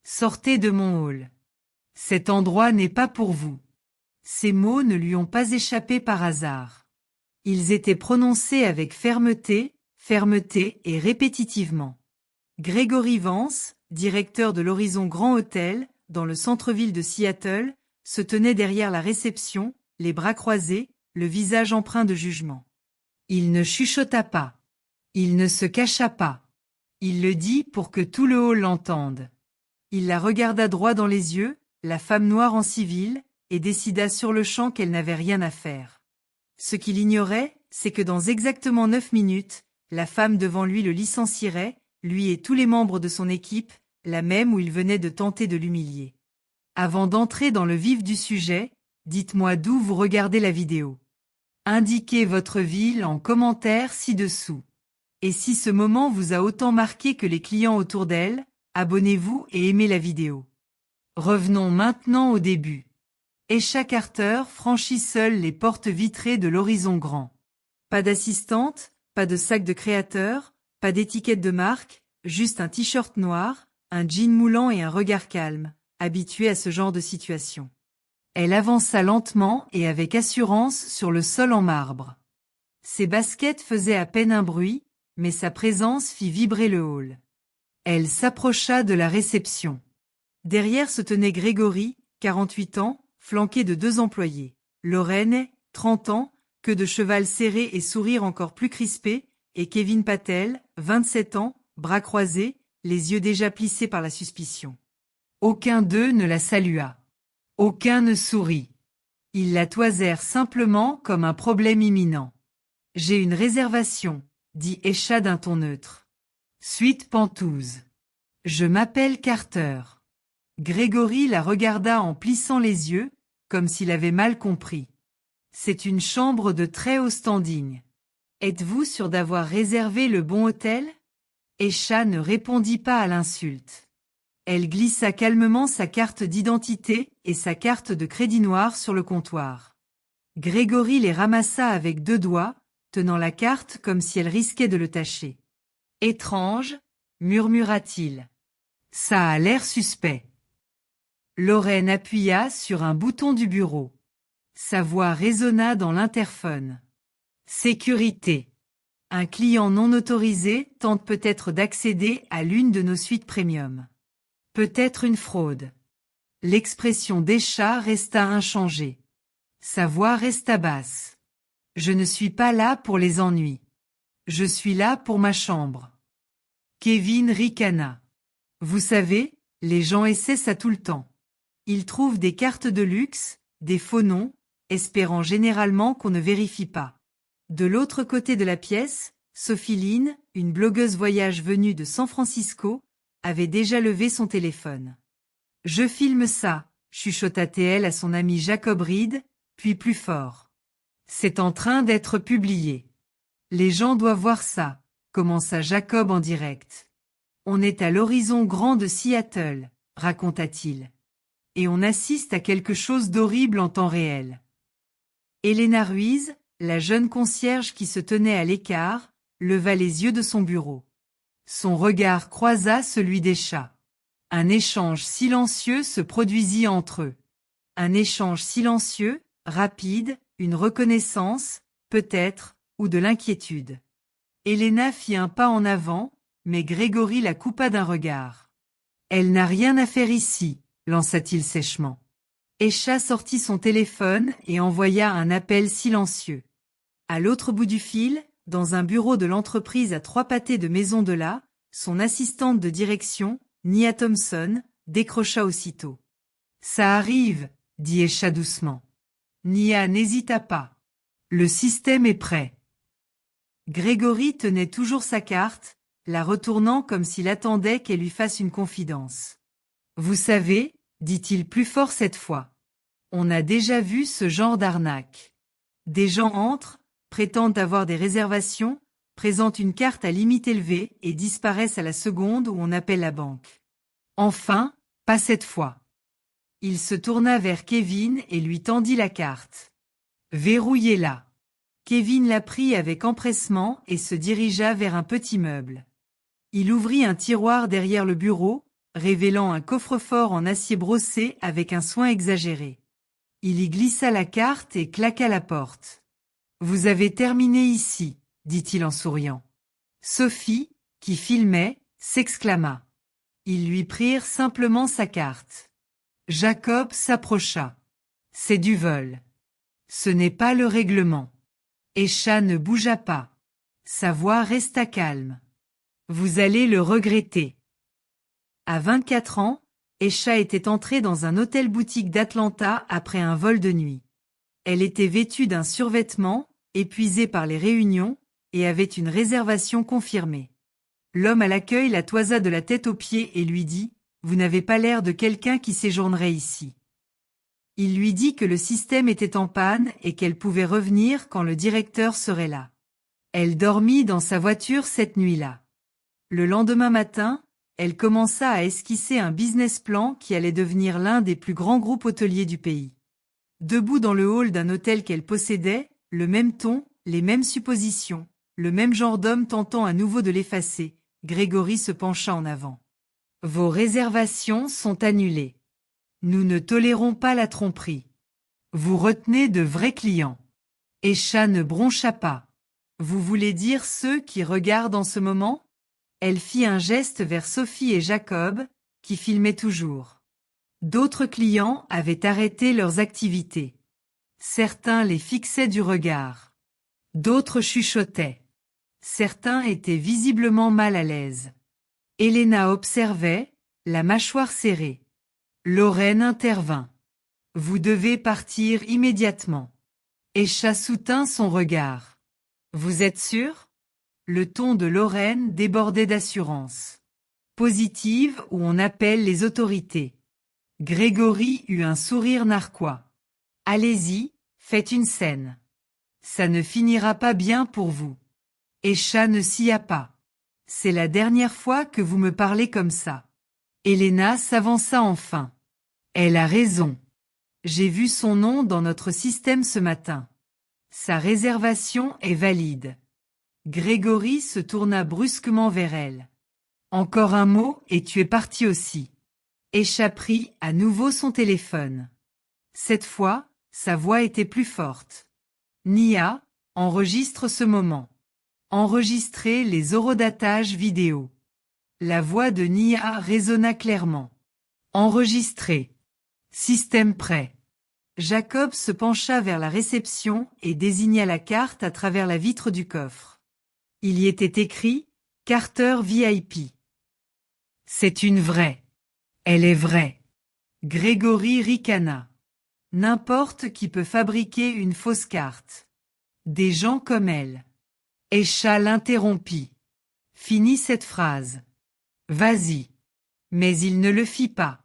Sortez de mon hall. Cet endroit n'est pas pour vous. Ces mots ne lui ont pas échappé par hasard. Ils étaient prononcés avec fermeté et répétitivement. Gregory Vance, directeur de l'Horizon Grand Hotel, dans le centre-ville de Seattle, se tenait derrière la réception, les bras croisés, le visage empreint de jugement. Il ne chuchota pas. Il ne se cacha pas. Il le dit pour que tout le hall l'entende. Il la regarda droit dans les yeux, la femme noire en civil, et décida sur le champ qu'elle n'avait rien à faire. Ce qu'il ignorait, c'est que dans exactement 9 minutes, la femme devant lui le licencierait, lui et tous les membres de son équipe, la même où il venait de tenter de l'humilier. Avant d'entrer dans le vif du sujet, dites-moi d'où vous regardez la vidéo. Indiquez votre ville en commentaire ci-dessous. Et si ce moment vous a autant marqué que les clients autour d'elle, abonnez-vous et aimez la vidéo. Revenons maintenant au début. Aisha Carter franchit seule les portes vitrées de l'Horizon Grand. Pas d'assistante, pas de sac de créateur, pas d'étiquette de marque, juste un t-shirt noir, un jean moulant et un regard calme, habitué à ce genre de situation. Elle avança lentement et avec assurance sur le sol en marbre. Ses baskets faisaient à peine un bruit, mais sa présence fit vibrer le hall. Elle s'approcha de la réception. Derrière se tenait Gregory, 48 ans, flanqué de 2 employés. Lorraine, 30 ans, queue de cheval serrée et sourire encore plus crispé, et Kevin Patel, 27 ans, bras croisés, les yeux déjà plissés par la suspicion. Aucun d'eux ne la salua. Aucun ne sourit. Ils la toisèrent simplement comme un problème imminent. « J'ai une réservation », dit Aisha d'un ton neutre. Suite Pentouze. « Je m'appelle Carter. » Gregory la regarda en plissant les yeux, comme s'il avait mal compris. « C'est une chambre de très haut standing. Êtes-vous sûr d'avoir réservé le bon hôtel ?» Aisha ne répondit pas à l'insulte. Elle glissa calmement sa carte d'identité et sa carte de crédit noir sur le comptoir. Gregory les ramassa avec 2 doigts, tenant la carte comme si elle risquait de le tacher. « Étrange, » murmura-t-il. « Ça a l'air suspect. » Lorraine appuya sur un bouton du bureau. Sa voix résonna dans l'interphone. « Sécurité. Un client non autorisé tente peut-être d'accéder à l'une de nos suites premium. Peut-être une fraude. » L'expression d'Aisha resta inchangée. Sa voix resta basse. « Je ne suis pas là pour les ennuis. Je suis là pour ma chambre. » Kevin ricana. « Vous savez, les gens essaient ça tout le temps. Ils trouvent des cartes de luxe, des faux noms, espérant généralement qu'on ne vérifie pas. » De l'autre côté de la pièce, Sophie Lynn, une blogueuse voyage venue de San Francisco, avait déjà levé son téléphone. « Je filme ça », chuchota-t-elle à son ami Jacob Reed, puis plus fort. « C'est en train d'être publié. Les gens doivent voir ça », commença Jacob en direct. « On est à l'Horizon Grand de Seattle », raconta-t-il. « Et on assiste à quelque chose d'horrible en temps réel. » Elena Ruiz, la jeune concierge qui se tenait à l'écart, leva les yeux de son bureau. Son regard croisa celui d'Aisha. Un échange silencieux se produisit entre eux. Un échange silencieux, rapide, une reconnaissance, peut-être, ou de l'inquiétude. Elena fit un pas en avant, mais Gregory la coupa d'un regard. « Elle n'a rien à faire ici », lança-t-il sèchement. Aisha sortit son téléphone et envoya un appel silencieux. À l'autre bout du fil, dans un bureau de l'entreprise à 3 pâtés de maison de là, son assistante de direction, Nia Thompson, décrocha aussitôt. « Ça arrive », dit Aisha doucement. Nia n'hésita pas. « Le système est prêt. » Gregory tenait toujours sa carte, la retournant comme s'il attendait qu'elle lui fasse une confidence. « Vous savez, » dit-il plus fort cette fois, « on a déjà vu ce genre d'arnaque. Des gens entrent, prétendent avoir des réservations, présentent une carte à limite élevée et disparaissent à la seconde où on appelle la banque. Enfin, pas cette fois. » Il se tourna vers Kevin et lui tendit la carte. « Verrouillez-la. » Kevin la prit avec empressement et se dirigea vers un petit meuble. Il ouvrit un tiroir derrière le bureau, révélant un coffre-fort en acier brossé avec un soin exagéré. Il y glissa la carte et claqua la porte. « Vous avez terminé ici, » dit-il en souriant. Sophie, qui filmait, s'exclama. Ils lui prirent simplement sa carte. Jacob s'approcha. « C'est du vol. Ce n'est pas le règlement. » Escha ne bougea pas. Sa voix resta calme. « Vous allez le regretter. » À 24 ans, Escha était entrée dans un hôtel-boutique d'Atlanta après un vol de nuit. Elle était vêtue d'un survêtement, épuisée par les réunions, et avait une réservation confirmée. L'homme à l'accueil la toisa de la tête aux pieds et lui dit « Vous n'avez pas l'air de quelqu'un qui séjournerait ici. » Il lui dit que le système était en panne et qu'elle pouvait revenir quand le directeur serait là. Elle dormit dans sa voiture cette nuit-là. Le lendemain matin, elle commença à esquisser un business plan qui allait devenir l'un des plus grands groupes hôteliers du pays. Debout dans le hall d'un hôtel qu'elle possédait, le même ton, les mêmes suppositions, le même genre d'homme tentant à nouveau de l'effacer, Grégory se pencha en avant. « Vos réservations sont annulées. Nous ne tolérons pas la tromperie. Vous retenez de vrais clients. » Escha ne broncha pas. « Vous voulez dire ceux qui regardent en ce moment ?» Elle fit un geste vers Sophie et Jacob, qui filmaient toujours. D'autres clients avaient arrêté leurs activités. Certains les fixaient du regard. D'autres chuchotaient. Certains étaient visiblement mal à l'aise. Helena observait, la mâchoire serrée. Lorraine intervint. « Vous devez partir immédiatement. » Escha soutint son regard. « Vous êtes sûr ?» Le ton de Lorraine débordait d'assurance. « Positive ou on appelle les autorités. » Grégory eut un sourire narquois. « Allez-y, faites une scène. Ça ne finira pas bien pour vous. » Escha ne sia pas. « C'est la dernière fois que vous me parlez comme ça. » Helena s'avança enfin. « Elle a raison. J'ai vu son nom dans notre système ce matin. Sa réservation est valide. » Grégory se tourna brusquement vers elle. « Encore un mot et tu es parti aussi. » Escha prit à nouveau son téléphone. Cette fois, sa voix était plus forte. « Nia, enregistre ce moment. Enregistrez les horodatages vidéo. » La voix de Nia résonna clairement. « Enregistré. Système prêt. » Jacob se pencha vers la réception et désigna la carte à travers la vitre du coffre. Il y était écrit « Carter VIP ». « C'est une vraie. Elle est vraie. » Grégory ricana. « N'importe qui peut fabriquer une fausse carte. Des gens comme elle. » Escha l'interrompit. « Finis cette phrase. Vas-y. » Mais il ne le fit pas.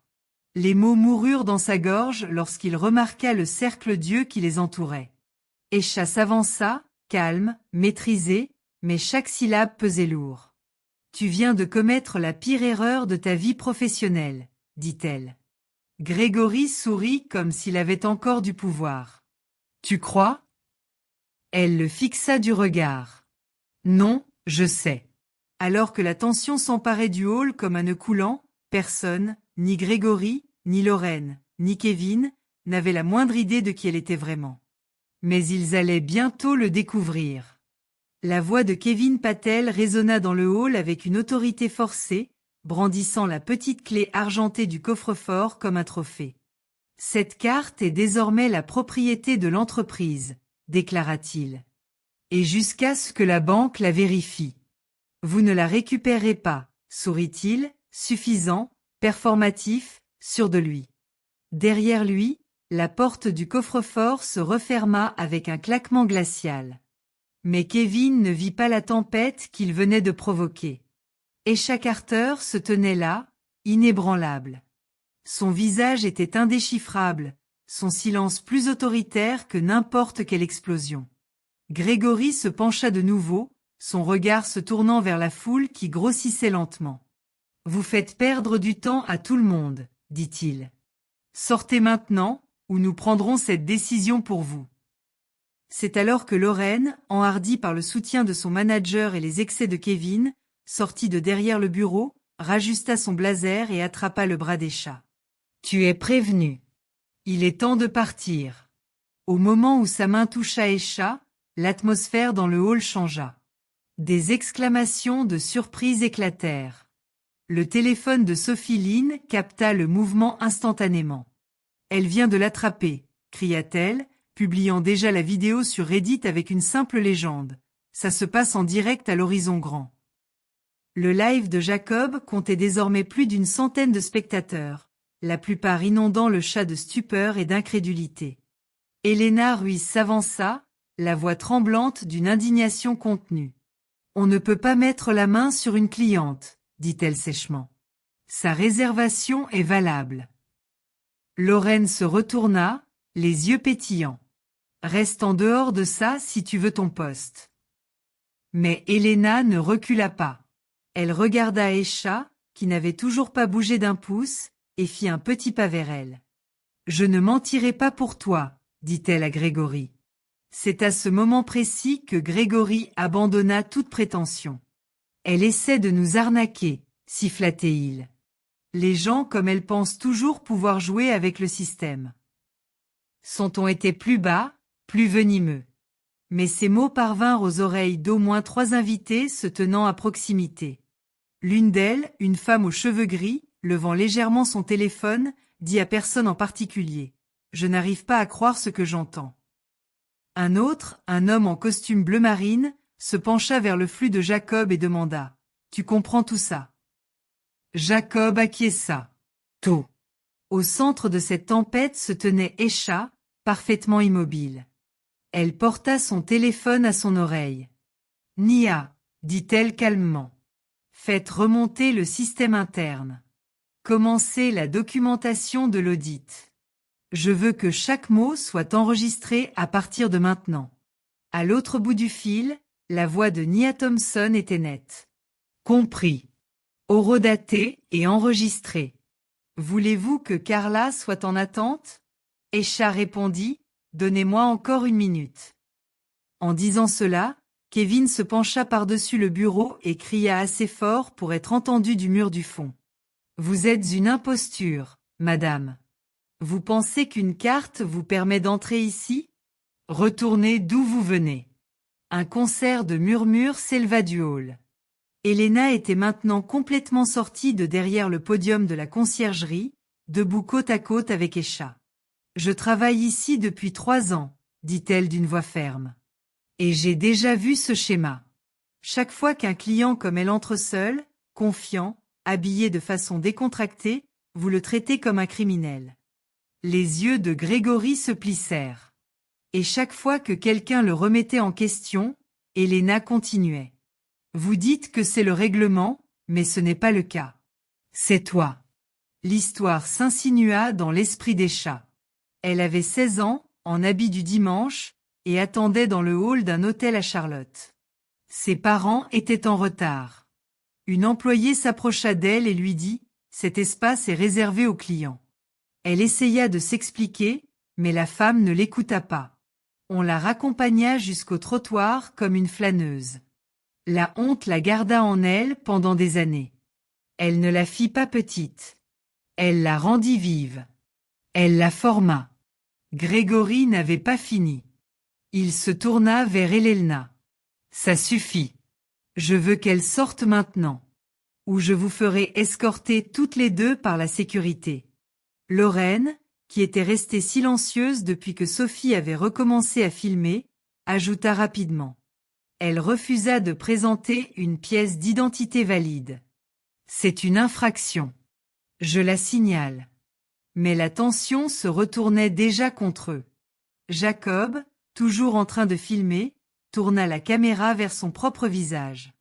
Les mots moururent dans sa gorge lorsqu'il remarqua le cercle d'yeux qui les entourait. Escha s'avança, calme, maîtrisé, mais chaque syllabe pesait lourd. « Tu viens de commettre la pire erreur de ta vie professionnelle, » dit-elle. Grégory sourit comme s'il avait encore du pouvoir. « Tu crois ?» Elle le fixa du regard. « Non, je sais. » Alors que la tension s'emparait du hall comme un nœud coulant, personne, ni Grégory, ni Lorraine, ni Kevin, n'avait la moindre idée de qui elle était vraiment. Mais ils allaient bientôt le découvrir. La voix de Kevin Patel résonna dans le hall avec une autorité forcée, brandissant la petite clé argentée du coffre-fort comme un trophée. « Cette carte est désormais la propriété de l'entreprise, » déclara-t-il. « Et jusqu'à ce que la banque la vérifie. Vous ne la récupérerez pas, » sourit-il, suffisant, performatif, sûr de lui. Derrière lui, la porte du coffre-fort se referma avec un claquement glacial. Mais Kevin ne vit pas la tempête qu'il venait de provoquer. Escha Carter se tenait là, inébranlable. Son visage était indéchiffrable, son silence plus autoritaire que n'importe quelle explosion. Grégory se pencha de nouveau, son regard se tournant vers la foule qui grossissait lentement. « Vous faites perdre du temps à tout le monde, » dit-il. « Sortez maintenant, ou nous prendrons cette décision pour vous. » C'est alors que Lorraine, enhardie par le soutien de son manager et les excès de Kevin, sortit de derrière le bureau, rajusta son blazer et attrapa le bras d'Esha. Tu es prévenu. Il est temps de partir. Au moment où sa main toucha Esha, l'atmosphère dans le hall changea. Des exclamations de surprise éclatèrent. Le téléphone de Sophie Lynn capta le mouvement instantanément. Elle vient de l'attraper, cria-t-elle, publiant déjà la vidéo sur Reddit avec une simple légende. Ça se passe en direct à l'horizon grand. Le live de Jacob comptait désormais plus d'une centaine de spectateurs, la plupart inondant le chat de stupeur et d'incrédulité. Elena Ruiz s'avança, la voix tremblante d'une indignation contenue. On ne peut pas mettre la main sur une cliente, dit-elle sèchement. Sa réservation est valable. Lorraine se retourna, les yeux pétillants. Reste en dehors de ça si tu veux ton poste. Mais Elena ne recula pas. Elle regarda Esha, qui n'avait toujours pas bougé d'un pouce, et fit un petit pas vers elle. Je ne mentirai pas pour toi, dit-elle à Grégory. C'est à ce moment précis que Grégory abandonna toute prétention. Elle essaie de nous arnaquer, siffla-t-il. Les gens comme elle pensent toujours pouvoir jouer avec le système. Son ton était plus bas, plus venimeux. Mais ces mots parvinrent aux oreilles d'au moins 3 invités se tenant à proximité. L'une d'elles, une femme aux cheveux gris, levant légèrement son téléphone, dit à personne en particulier. Je n'arrive pas à croire ce que j'entends. Un autre, un homme en costume bleu marine, se pencha vers le flux de Jacob et demanda. Tu comprends tout ça? Jacob acquiesça. Tout. Au centre de cette tempête se tenait Esha, parfaitement immobile. Elle porta son téléphone à son oreille. Nia, dit-elle calmement. Faites remonter le système interne. Commencez la documentation de l'audit. Je veux que chaque mot soit enregistré à partir de maintenant. À l'autre bout du fil, la voix de Nia Thompson était nette. Compris. Horodaté et enregistré. Voulez-vous que Carla soit en attente? Esha répondit, donnez-moi encore 1 minute. En disant cela, Kevin se pencha par-dessus le bureau et cria assez fort pour être entendu du mur du fond. Vous êtes une imposture, madame. Vous pensez qu'une carte vous permet d'entrer ici? Retournez d'où vous venez. Un concert de murmures s'éleva du hall. Elena était maintenant complètement sortie de derrière le podium de la conciergerie, debout côte à côte avec Esha. Je travaille ici depuis 3 ans, dit-elle d'une voix ferme. Et j'ai déjà vu ce schéma. Chaque fois qu'un client comme elle entre seul, confiant, habillé de façon décontractée, vous le traitez comme un criminel. Les yeux de Grégory se plissèrent. Et chaque fois que quelqu'un le remettait en question, Elena continuait. Vous dites que c'est le règlement, mais ce n'est pas le cas. C'est toi. L'histoire s'insinua dans l'esprit d'Esha. Elle avait 16 ans, en habit du dimanche, et attendait dans le hall d'un hôtel à Charlotte. Ses parents étaient en retard. Une employée s'approcha d'elle et lui dit « Cet espace est réservé aux clients ». Elle essaya de s'expliquer, mais la femme ne l'écouta pas. On la raccompagna jusqu'au trottoir comme une flâneuse. La honte la garda en elle pendant des années. Elle ne la fit pas petite. Elle la rendit vive. Elle la forma. Grégory n'avait pas fini. Il se tourna vers Elena. Ça suffit. Je veux qu'elle sorte maintenant. Ou je vous ferai escorter toutes les deux par la sécurité. Lorraine, qui était restée silencieuse depuis que Sophie avait recommencé à filmer, ajouta rapidement. Elle refusa de présenter une pièce d'identité valide. C'est une infraction. Je la signale. Mais la tension se retournait déjà contre eux. Jacob, toujours en train de filmer, tourna la caméra vers son propre visage.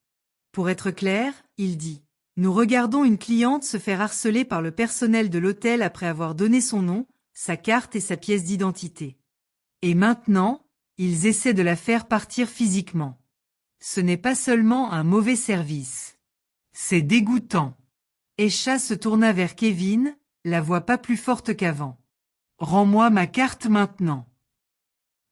Pour être clair, il dit « Nous regardons une cliente se faire harceler par le personnel de l'hôtel après avoir donné son nom, sa carte et sa pièce d'identité. Et maintenant, ils essaient de la faire partir physiquement. Ce n'est pas seulement un mauvais service. C'est dégoûtant. » Esha se tourna vers Kevin, la voix pas plus forte qu'avant. « Rends-moi ma carte maintenant. »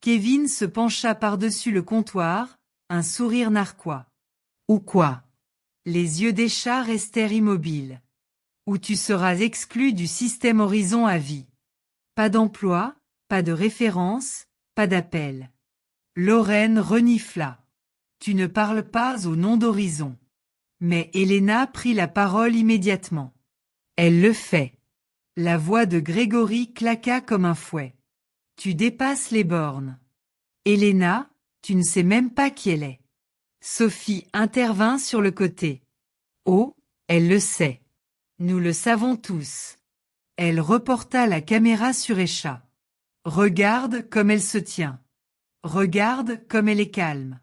Kevin se pencha par-dessus le comptoir, un sourire narquois. « Ou quoi? Les yeux d'Esha restèrent immobiles. Ou tu seras exclu du système Horizon à vie. Pas d'emploi, pas de référence, pas d'appel. Lorraine renifla. Tu ne parles pas au nom d'Horizon. Mais Elena prit la parole immédiatement. Elle le fait. La voix de Grégory claqua comme un fouet. Tu dépasses les bornes. Elena, tu ne sais même pas qui elle est. Sophie intervint sur le côté. Oh, elle le sait. Nous le savons tous. Elle reporta la caméra sur Esha. Regarde comme elle se tient. Regarde comme elle est calme.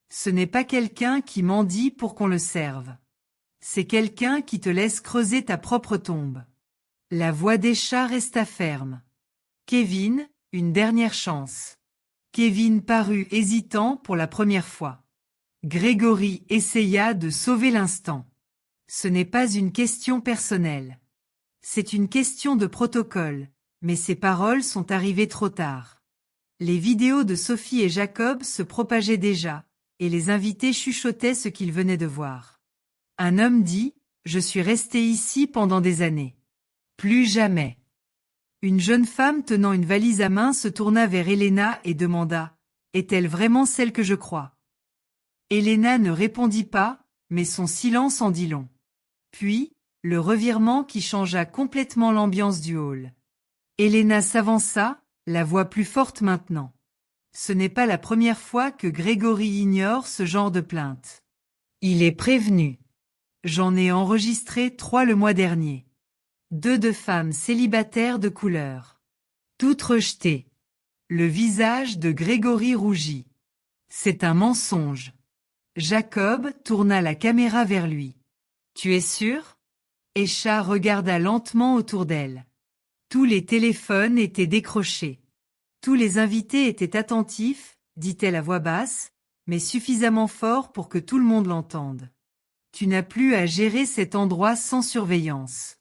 Ce n'est pas quelqu'un qui mendie pour qu'on le serve. C'est quelqu'un qui te laisse creuser ta propre tombe. La voix d'Esha resta ferme. Kevin, une dernière chance. Kevin parut hésitant pour la première fois. Grégory essaya de sauver l'instant. Ce n'est pas une question personnelle. C'est une question de protocole, mais ces paroles sont arrivées trop tard. Les vidéos de Sophie et Jacob se propageaient déjà, et les invités chuchotaient ce qu'ils venaient de voir. Un homme dit « Je suis resté ici pendant des années. Plus jamais. » Une jeune femme tenant une valise à main se tourna vers Elena et demanda « Est-elle vraiment celle que je crois ?» Elena ne répondit pas, mais son silence en dit long. Puis, le revirement qui changea complètement l'ambiance du hall. Elena s'avança, la voix plus forte maintenant. Ce n'est pas la première fois que Grégory ignore ce genre de plainte. Il est prévenu. J'en ai enregistré 3 le mois dernier. 2 de femmes célibataires de couleur. Toutes rejetées. Le visage de Grégory rougit. C'est un mensonge. Jacob tourna la caméra vers lui. Tu es sûr? Esha regarda lentement autour d'elle. Tous les téléphones étaient décrochés. Tous les invités étaient attentifs, dit-elle à voix basse, mais suffisamment fort pour que tout le monde l'entende. Tu n'as plus à gérer cet endroit sans surveillance.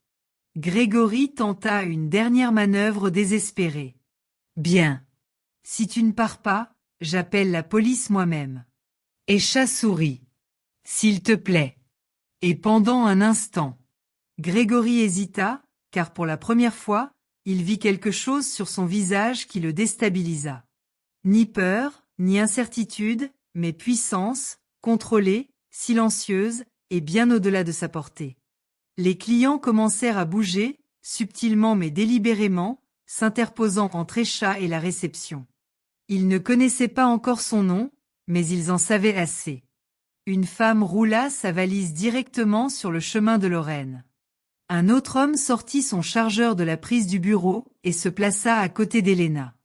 Grégory tenta une dernière manœuvre désespérée. Bien. Si tu ne pars pas, j'appelle la police moi-même. Esha sourit. S'il te plaît. Et pendant un instant, Grégory hésita, car pour la première fois, il vit quelque chose sur son visage qui le déstabilisa. Ni peur, ni incertitude, mais puissance, contrôlée, silencieuse, et bien au-delà de sa portée. Les clients commencèrent à bouger, subtilement mais délibérément, s'interposant entre Esha et la réception. Ils ne connaissaient pas encore son nom, mais ils en savaient assez. Une femme roula sa valise directement sur le chemin de Lorraine. Un autre homme sortit son chargeur de la prise du bureau et se plaça à côté d'Elena.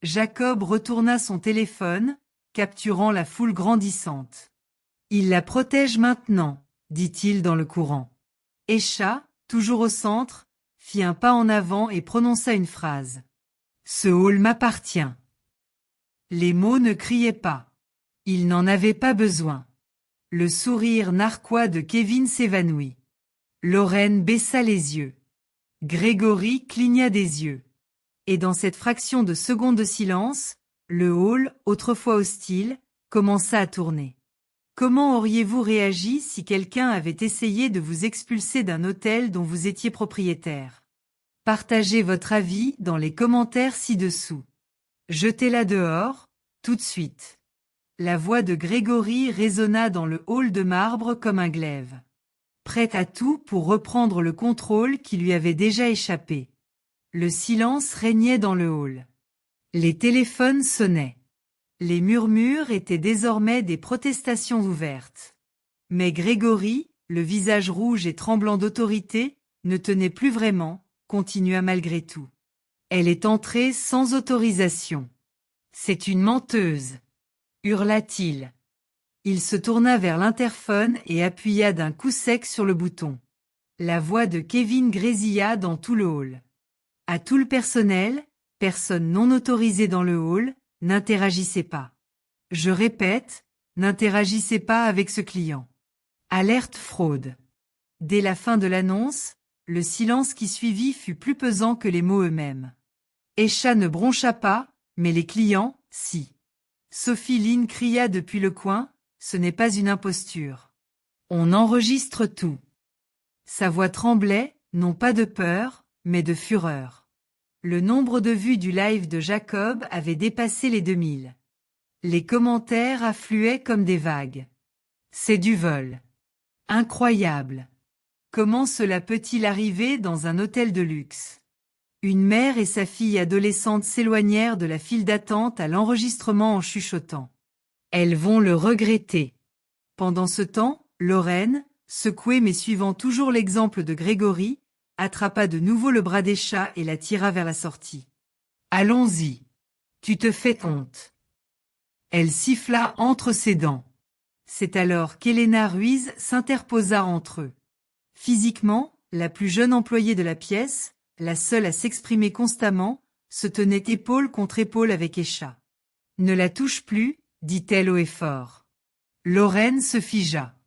Jacob retourna son téléphone, capturant la foule grandissante. « Il la protège maintenant », dit-il dans le courant. Esha, toujours au centre, fit un pas en avant et prononça une phrase. « Ce hall m'appartient. » Les mots ne criaient pas. Il n'en avait pas besoin. Le sourire narquois de Kevin s'évanouit. Lorraine baissa les yeux. Grégory cligna des yeux. Et dans cette fraction de seconde de silence, le hall, autrefois hostile, commença à tourner. Comment auriez-vous réagi si quelqu'un avait essayé de vous expulser d'un hôtel dont vous étiez propriétaire? Partagez votre avis dans les commentaires ci-dessous. Jetez-la dehors, tout de suite. La voix de Grégory résonna dans le hall de marbre comme un glaive. Prêt à tout pour reprendre le contrôle qui lui avait déjà échappé. Le silence régnait dans le hall. Les téléphones sonnaient. Les murmures étaient désormais des protestations ouvertes. Mais Grégory, le visage rouge et tremblant d'autorité, ne tenait plus vraiment, continua malgré tout. Elle est entrée sans autorisation. C'est une menteuse, hurla-t-il. Il se tourna vers l'interphone et appuya d'un coup sec sur le bouton. La voix de Kevin grésilla dans tout le hall. À tout le personnel, personne non autorisée dans le hall, n'interagissez pas. Je répète, n'interagissez pas avec ce client. Alerte fraude. Dès la fin de l'annonce, le silence qui suivit fut plus pesant que les mots eux-mêmes. Esha ne broncha pas, mais les clients, si. Sophie Lynn cria depuis le coin, ce n'est pas une imposture. On enregistre tout. Sa voix tremblait, non pas de peur, mais de fureur. Le nombre de vues du live de Jacob avait dépassé les 2000. Les commentaires affluaient comme des vagues. C'est du vol. Incroyable. Comment cela peut-il arriver dans un hôtel de luxe? Une mère et sa fille adolescente s'éloignèrent de la file d'attente à l'enregistrement en chuchotant. Elles vont le regretter. Pendant ce temps, Lorraine, secouée mais suivant toujours l'exemple de Grégory, attrapa de nouveau le bras des chats et la tira vers la sortie. Allons-y. Tu te fais honte. Elle siffla entre ses dents. C'est alors qu'Elena Ruiz s'interposa entre eux. Physiquement, la plus jeune employée de la pièce, la seule à s'exprimer constamment, se tenait épaule contre épaule avec Escha. Ne la touche plus, dit-elle haut et fort. Lorraine se figea.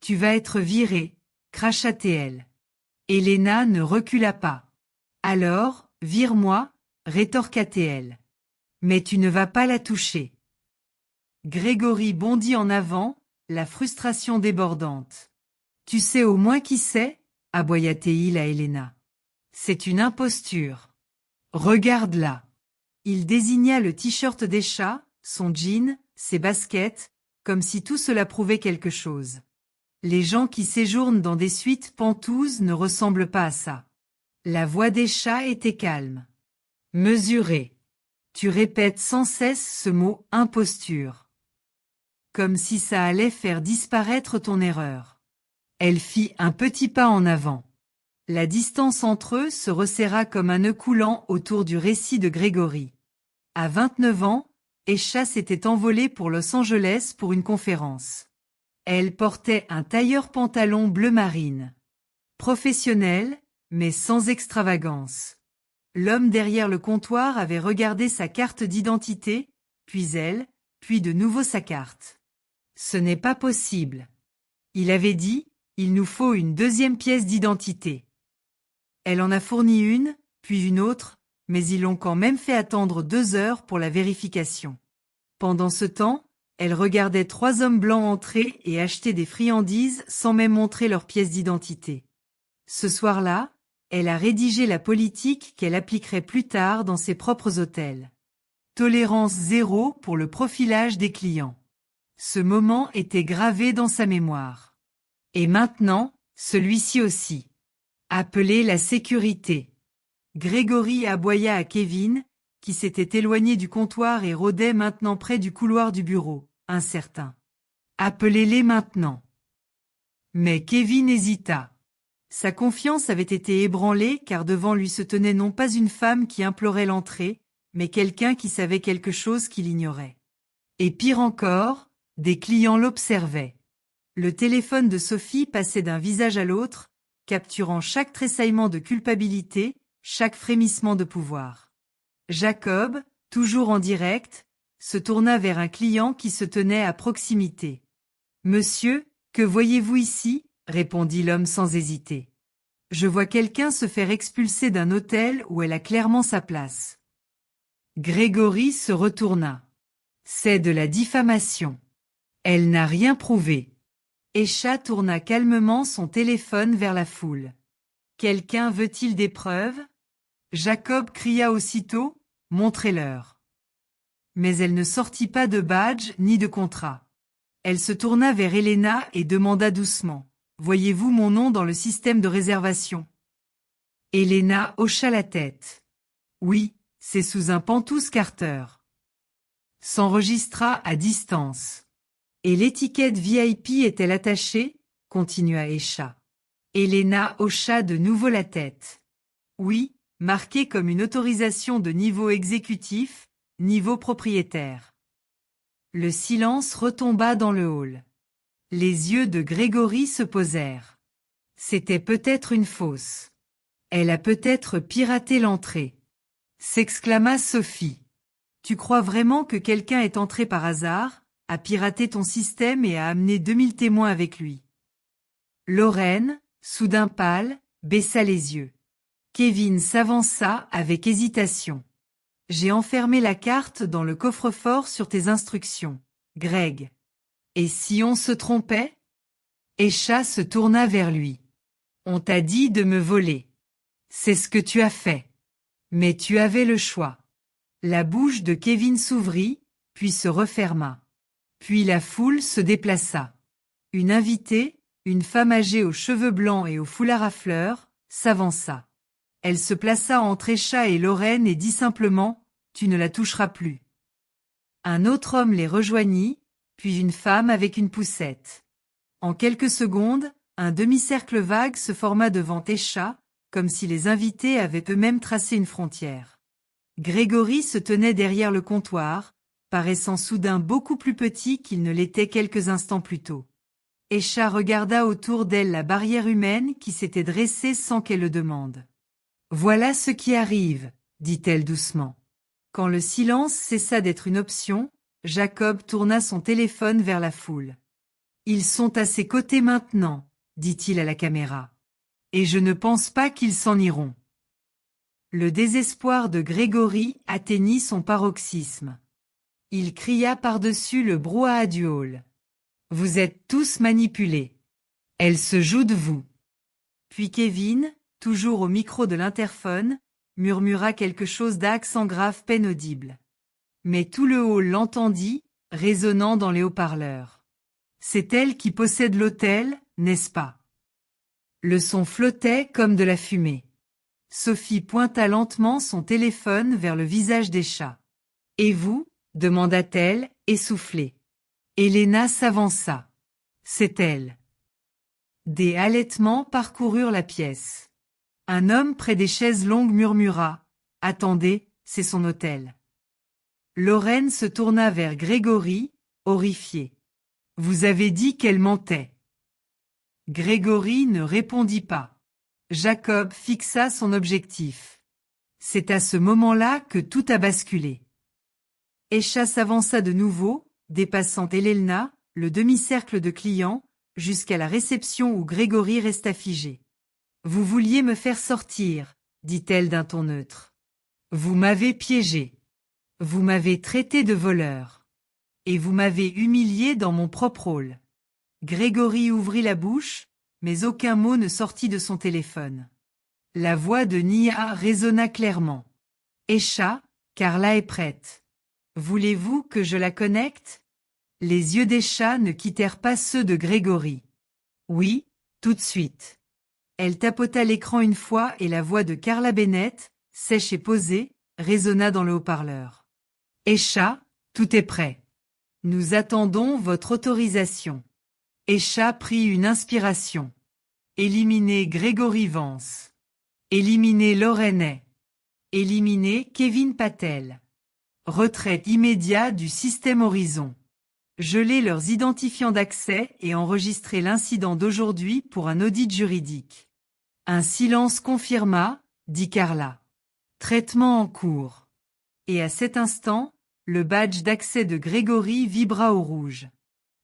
Tu vas être virée, cracha-t-elle. Elena ne recula pas. Alors, vire-moi, rétorqua-t-elle. Mais tu ne vas pas la toucher. Grégory bondit en avant, la frustration débordante. Tu sais au moins qui c'est, aboya-t-il à Elena. C'est une imposture. Regarde-la. Il désigna le t-shirt des chats, son jean, ses baskets, comme si tout cela prouvait quelque chose. Les gens qui séjournent dans des suites pentouses ne ressemblent pas à ça. La voix des chats était calme. Mesurée. Tu répètes sans cesse ce mot imposture. Comme si ça allait faire disparaître ton erreur. Elle fit un petit pas en avant. La distance entre eux se resserra comme un nœud coulant autour du récit de Grégory. À 29 ans, Escha s'était envolée pour Los Angeles pour une conférence. Elle portait un tailleur pantalon bleu marine. Professionnel, mais sans extravagance. L'homme derrière le comptoir avait regardé sa carte d'identité, puis elle, puis de nouveau sa carte. Ce n'est pas possible. Il avait dit, il nous faut une deuxième pièce d'identité. Elle en a fourni une, puis une autre, mais ils l'ont quand même fait attendre 2 heures pour la vérification. Pendant ce temps, elle regardait 3 hommes blancs entrer et acheter des friandises sans même montrer leur pièce d'identité. Ce soir-là, elle a rédigé la politique qu'elle appliquerait plus tard dans ses propres hôtels. Tolérance zéro pour le profilage des clients. Ce moment était gravé dans sa mémoire. Et maintenant, celui-ci aussi. Appeler la sécurité. Grégory aboya à Kevin, qui s'était éloigné du comptoir et rôdait maintenant près du couloir du bureau, incertain. Appelez-les maintenant. Mais Kevin hésita. Sa confiance avait été ébranlée car devant lui se tenait non pas une femme qui implorait l'entrée, mais quelqu'un qui savait quelque chose qu'il ignorait. Et pire encore, des clients l'observaient. Le téléphone de Sophie passait d'un visage à l'autre, capturant chaque tressaillement de culpabilité, chaque frémissement de pouvoir. Jacob, toujours en direct, se tourna vers un client qui se tenait à proximité. « Monsieur, que voyez-vous ici ?» répondit l'homme sans hésiter. « Je vois quelqu'un se faire expulser d'un hôtel où elle a clairement sa place. » Grégory se retourna. « C'est de la diffamation. Elle n'a rien prouvé. » Escha tourna calmement son téléphone vers la foule. « Quelqu'un veut-il des preuves ?» Jacob cria aussitôt, « Montrez-leur. » Mais elle ne sortit pas de badge ni de contrat. Elle se tourna vers Elena et demanda doucement, « Voyez-vous mon nom dans le système de réservation ?» Elena hocha la tête. « Oui, c'est sous un Pantouse Carter. » S'enregistra à distance. « Et l'étiquette VIP est-elle attachée ?» continua Escha. Elena hocha de nouveau la tête. « Oui, marquée comme une autorisation de niveau exécutif, niveau propriétaire. » Le silence retomba dans le hall. Les yeux de Grégory se posèrent. C'était peut-être une fausse. Elle a peut-être piraté l'entrée. S'exclama Sophie. Tu crois vraiment que quelqu'un est entré par hasard, a piraté ton système et a amené 2000 témoins avec lui? Lorraine, soudain pâle, baissa les yeux. Kevin s'avança avec hésitation. J'ai enfermé la carte dans le coffre-fort sur tes instructions, Greg. Et si on se trompait? Escha se tourna vers lui. On t'a dit de me voler. C'est ce que tu as fait. Mais tu avais le choix. La bouche de Kevin s'ouvrit, puis se referma. Puis la foule se déplaça. Une invitée, une femme âgée aux cheveux blancs et au foulard à fleurs, s'avança. Elle se plaça entre Escha et Lorraine et dit simplement « Tu ne la toucheras plus ». Un autre homme les rejoignit, puis une femme avec une poussette. En quelques secondes, un demi-cercle vague se forma devant Escha, comme si les invités avaient eux-mêmes tracé une frontière. Grégory se tenait derrière le comptoir, paraissant soudain beaucoup plus petit qu'il ne l'était quelques instants plus tôt. Escha regarda autour d'elle la barrière humaine qui s'était dressée sans qu'elle le demande. « Voilà ce qui arrive, » dit-elle doucement. Quand le silence cessa d'être une option, Jacob tourna son téléphone vers la foule. « Ils sont à ses côtés maintenant, » dit-il à la caméra. « Et je ne pense pas qu'ils s'en iront. » Le désespoir de Grégory atteignit son paroxysme. Il cria par-dessus le brouhaha du hall. « Vous êtes tous manipulés. Elle se joue de vous. » Puis Kevin, toujours au micro de l'interphone, murmura quelque chose d'accent grave peine audible. Mais tout le hall l'entendit, résonnant dans les haut-parleurs. « C'est elle qui possède l'hôtel, n'est-ce pas ?» Le son flottait comme de la fumée. Sophie pointa lentement son téléphone vers le visage d'Escha. « Et vous ?» demanda-t-elle, essoufflée. Elena s'avança. « C'est elle. » Des halètements parcoururent la pièce. Un homme près des chaises longues murmura « Attendez, c'est son hôtel. » Lorraine se tourna vers Grégory, horrifiée. « Vous avez dit qu'elle mentait. » Grégory ne répondit pas. Jacob fixa son objectif. C'est à ce moment-là que tout a basculé. Escha s'avança de nouveau, dépassant Elena, le demi-cercle de clients, jusqu'à la réception où Grégory resta figé. « Vous vouliez me faire sortir, » dit-elle d'un ton neutre. « Vous m'avez piégé. Vous m'avez traité de voleur. Et vous m'avez humilié dans mon propre rôle. » Grégory ouvrit la bouche, mais aucun mot ne sortit de son téléphone. La voix de Nia résonna clairement. « Escha, Carla est prête. Voulez-vous que je la connecte ?» Les yeux d'Escha ne quittèrent pas ceux de Grégory. « Oui, tout de suite. » Elle tapota l'écran une fois et la voix de Carla Bennett, sèche et posée, résonna dans le haut-parleur. « Escha, tout est prêt. Nous attendons votre autorisation. » Escha prit une inspiration. Éliminer Grégory Vance. Éliminer Lorraine. Éliminer Kevin Patel. Retrait immédiat du système Horizon. Geler leurs identifiants d'accès et enregistrer l'incident d'aujourd'hui pour un audit juridique. Un silence confirma, dit Carla. Traitement en cours. Et à cet instant, le badge d'accès de Grégory vibra au rouge.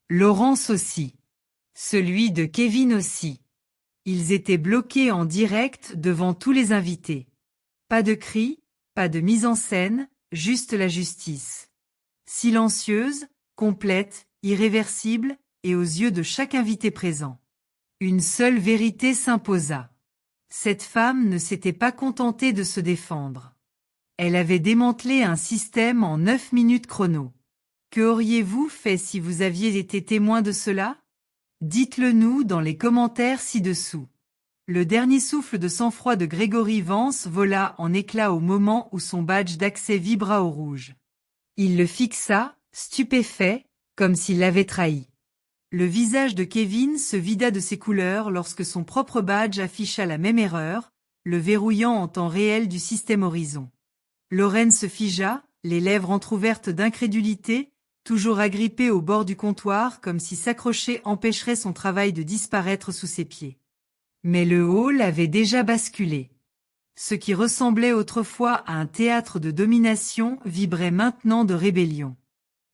Laurence aussi. Celui de Kevin aussi. Ils étaient bloqués en direct devant tous les invités. Pas de cris, pas de mise en scène, juste la justice. Silencieuse, complète, irréversible, et aux yeux de chaque invité présent. Une seule vérité s'imposa. Cette femme ne s'était pas contentée de se défendre. Elle avait démantelé un système en 9 minutes chrono. Que auriez-vous fait si vous aviez été témoin de cela ? Dites-le nous dans les commentaires ci-dessous. Le dernier souffle de sang-froid de Grégory Vance vola en éclats au moment où son badge d'accès vibra au rouge. Il le fixa, stupéfait, comme s'il l'avait trahi. Le visage de Kevin se vida de ses couleurs lorsque son propre badge afficha la même erreur, le verrouillant en temps réel du système Horizon. Lorraine se figea, les lèvres entr'ouvertes d'incrédulité, toujours agrippée au bord du comptoir comme si s'accrocher empêcherait son travail de disparaître sous ses pieds. Mais le hall avait déjà basculé. Ce qui ressemblait autrefois à un théâtre de domination vibrait maintenant de rébellion.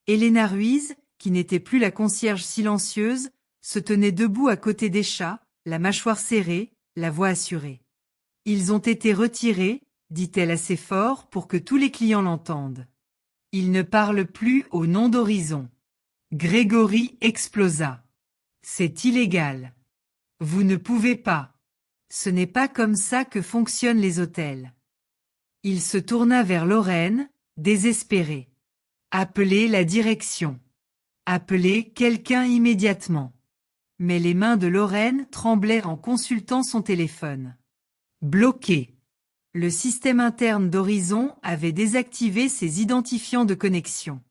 Elena Ruiz, qui n'était plus la concierge silencieuse, se tenait debout à côté d'Escha, la mâchoire serrée, la voix assurée. « Ils ont été retirés », dit-elle assez fort pour que tous les clients l'entendent. « Ils ne parlent plus au nom d'Horizon. » Grégory explosa. C'est illégal. Vous ne pouvez pas. Ce n'est pas comme ça que fonctionnent les hôtels. Il se tourna vers Lorraine, désespéré. Appelez la direction. Appelez quelqu'un immédiatement. Mais les mains de Lorraine tremblaient en consultant son téléphone. Bloqué. Le système interne d'Horizon avait désactivé ses identifiants de connexion.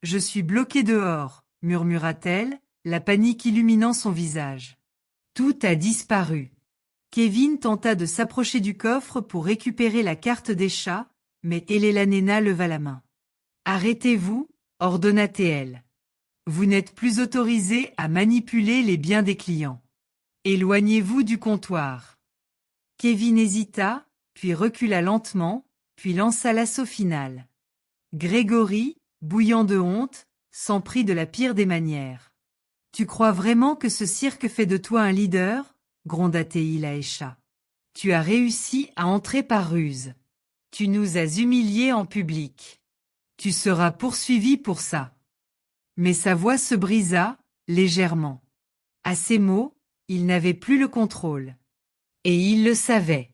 Je suis bloqué dehors, murmura-t-elle, la panique illuminant son visage. Tout a disparu. Kevin tenta de s'approcher du coffre pour récupérer la carte des chats, mais Elelanena leva la main. Arrêtez-vous, ordonna-t-elle. Vous n'êtes plus autorisé à manipuler les biens des clients. Éloignez-vous du comptoir. Kevin hésita, puis recula lentement, puis lança l'assaut final. Grégory, bouillant de honte, s'en prit de la pire des manières. Tu crois vraiment que ce cirque fait de toi un leader? Gronda Aisha. Tu as réussi à entrer par ruse. Tu nous as humiliés en public. Tu seras poursuivi pour ça. Mais sa voix se brisa, légèrement. À ces mots, il n'avait plus le contrôle. Et il le savait.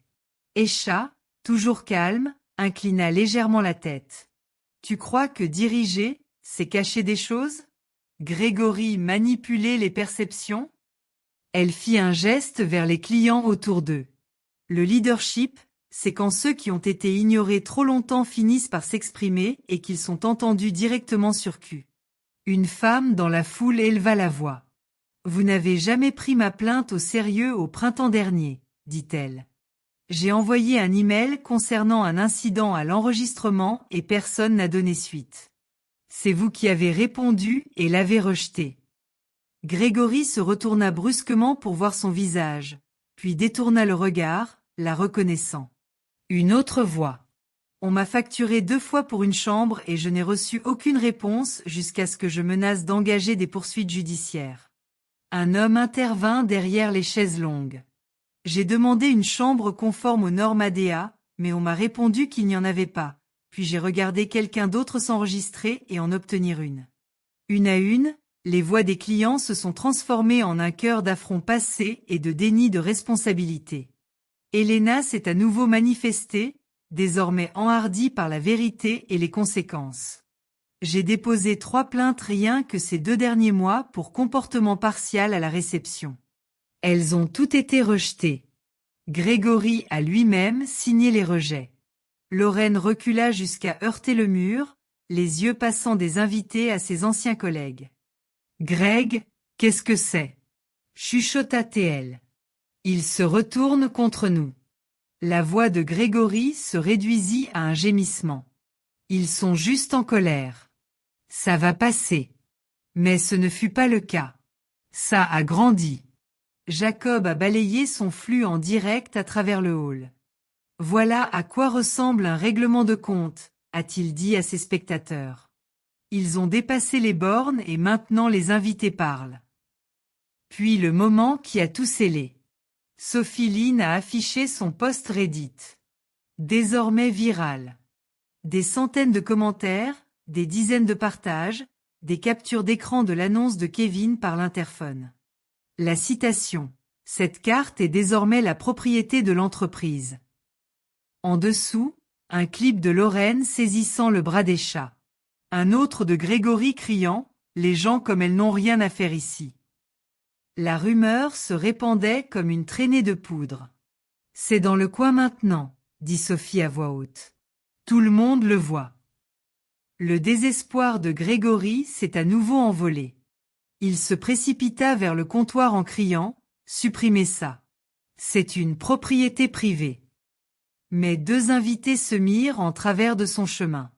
Aisha, toujours calme, inclina légèrement la tête. Tu crois que diriger, c'est cacher des choses? Grégory manipuler les perceptions? Elle fit un geste vers les clients autour d'eux. Le leadership, c'est quand ceux qui ont été ignorés trop longtemps finissent par s'exprimer et qu'ils sont entendus directement sur cul. Une femme dans la foule éleva la voix. Vous n'avez jamais pris ma plainte au sérieux au printemps dernier, dit-elle. J'ai envoyé un email concernant un incident à l'enregistrement et personne n'a donné suite. C'est vous qui avez répondu et l'avez rejeté. Grégory se retourna brusquement pour voir son visage, puis détourna le regard, la reconnaissant. Une autre voix. On m'a facturé 2 fois pour une chambre et je n'ai reçu aucune réponse jusqu'à ce que je menace d'engager des poursuites judiciaires. Un homme intervint derrière les chaises longues. J'ai demandé une chambre conforme aux normes ADA, mais on m'a répondu qu'il n'y en avait pas, puis j'ai regardé quelqu'un d'autre s'enregistrer et en obtenir une. Une à une, les voix des clients se sont transformées en un chœur d'affront passé et de déni de responsabilité. Elena s'est à nouveau manifestée, désormais enhardie par la vérité et les conséquences. J'ai déposé 3 plaintes rien que ces 2 derniers mois pour comportement partial à la réception. Elles ont toutes été rejetées. Grégory a lui-même signé les rejets. Lorraine recula jusqu'à heurter le mur, les yeux passant des invités à ses anciens collègues. Greg, qu'est-ce que c'est? Chuchota-t-elle. Il se retourne contre nous. La voix de Grégory se réduisit à un gémissement. Ils sont juste en colère. Ça va passer. Mais ce ne fut pas le cas. Ça a grandi. Jacob a balayé son flux en direct à travers le hall. Voilà à quoi ressemble un règlement de compte, a-t-il dit à ses spectateurs. Ils ont dépassé les bornes et maintenant les invités parlent. Puis le moment qui a tout scellé. Sophie Lynn a affiché son post Reddit. Désormais viral. Des centaines de commentaires, des dizaines de partages, des captures d'écran de l'annonce de Kevin par l'interphone. La citation. Cette carte est désormais la propriété de l'entreprise. En dessous, un clip de Lorraine saisissant le bras des chats. Un autre de Grégory criant « Les gens comme elles n'ont rien à faire ici ». La rumeur se répandait comme une traînée de poudre. « C'est dans le coin maintenant », dit Sophie à voix haute. Tout le monde le voit. Le désespoir de Grégory s'est à nouveau envolé. Il se précipita vers le comptoir en criant « Supprimez ça. C'est une propriété privée ». Mais 2 invités se mirent en travers de son chemin.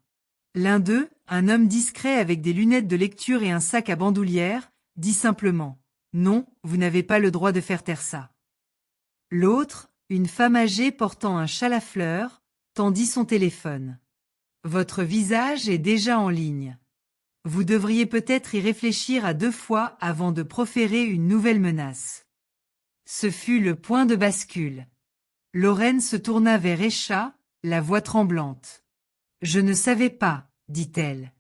L'un d'eux, un homme discret avec des lunettes de lecture et un sac à bandoulière, dit simplement « Non, vous n'avez pas le droit de faire taire ça ». L'autre, une femme âgée portant un châle à fleurs, tendit son téléphone. « Votre visage est déjà en ligne. Vous devriez peut-être y réfléchir à 2 fois avant de proférer une nouvelle menace. » Ce fut le point de bascule. Lorraine se tourna vers Aisha, la voix tremblante. « Je ne savais pas, dit-elle.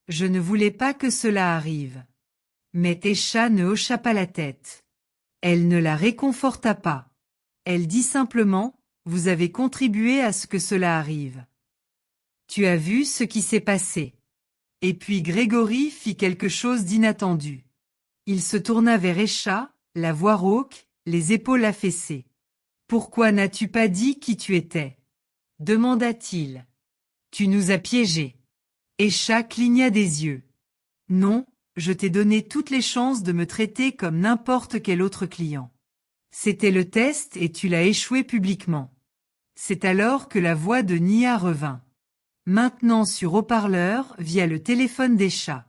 Je ne voulais pas que cela arrive. Mais Esha ne hocha pas la tête. Elle ne la réconforta pas. Elle dit simplement, « Vous avez contribué à ce que cela arrive. Tu as vu ce qui s'est passé. » Et puis Grégory fit quelque chose d'inattendu. Il se tourna vers Esha, la voix rauque, les épaules affaissées. « Pourquoi n'as-tu pas dit qui tu étais ?» demanda-t-il. « Tu nous as piégés. » Esha cligna des yeux. « Non, je t'ai donné toutes les chances de me traiter comme n'importe quel autre client. C'était le test et tu l'as échoué publiquement. » C'est alors que la voix de Nia revint. Maintenant sur haut-parleur via le téléphone d'Esha.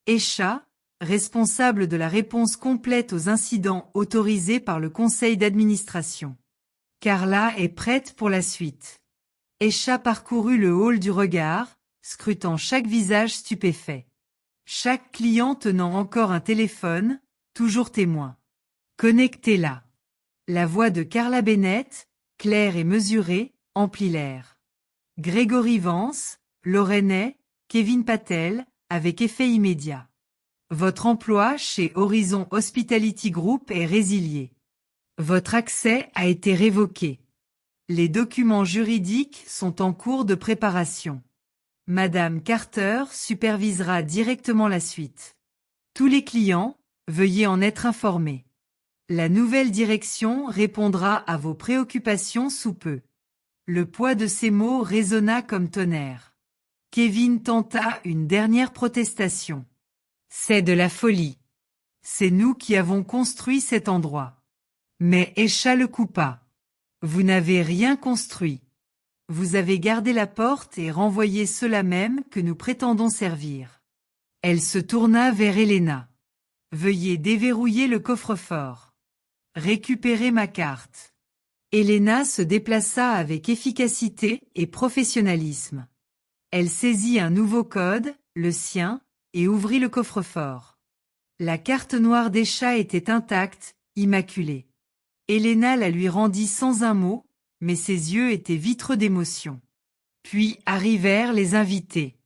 Esha, responsable de la réponse complète aux incidents autorisés par le conseil d'administration. Carla est prête pour la suite. Esha parcourut le hall du regard, scrutant chaque visage stupéfait. Chaque client tenant encore un téléphone, toujours témoin. Connectez-la. La voix de Carla Bennett, claire et mesurée, emplit l'air. Grégory Vance, Lorrainais, Kevin Patel, avec effet immédiat. Votre emploi chez Horizon Hospitality Group est résilié. Votre accès a été révoqué. Les documents juridiques sont en cours de préparation. Madame Carter supervisera directement la suite. Tous les clients, veuillez en être informés. La nouvelle direction répondra à vos préoccupations sous peu. Le poids de ces mots résonna comme tonnerre. Kevin tenta une dernière protestation. C'est de la folie. C'est nous qui avons construit cet endroit. Mais Esha le coupa. Vous n'avez rien construit. Vous avez gardé la porte et renvoyé ceux-là même que nous prétendons servir. Elle se tourna vers Elena. Veuillez déverrouiller le coffre-fort. Récupérez ma carte. Elena se déplaça avec efficacité et professionnalisme. Elle saisit un nouveau code, le sien, et ouvrit le coffre-fort. La carte noire d'Esha était intacte, immaculée. Elena la lui rendit sans un mot, mais ses yeux étaient vitreux d'émotion. Puis arrivèrent les invités.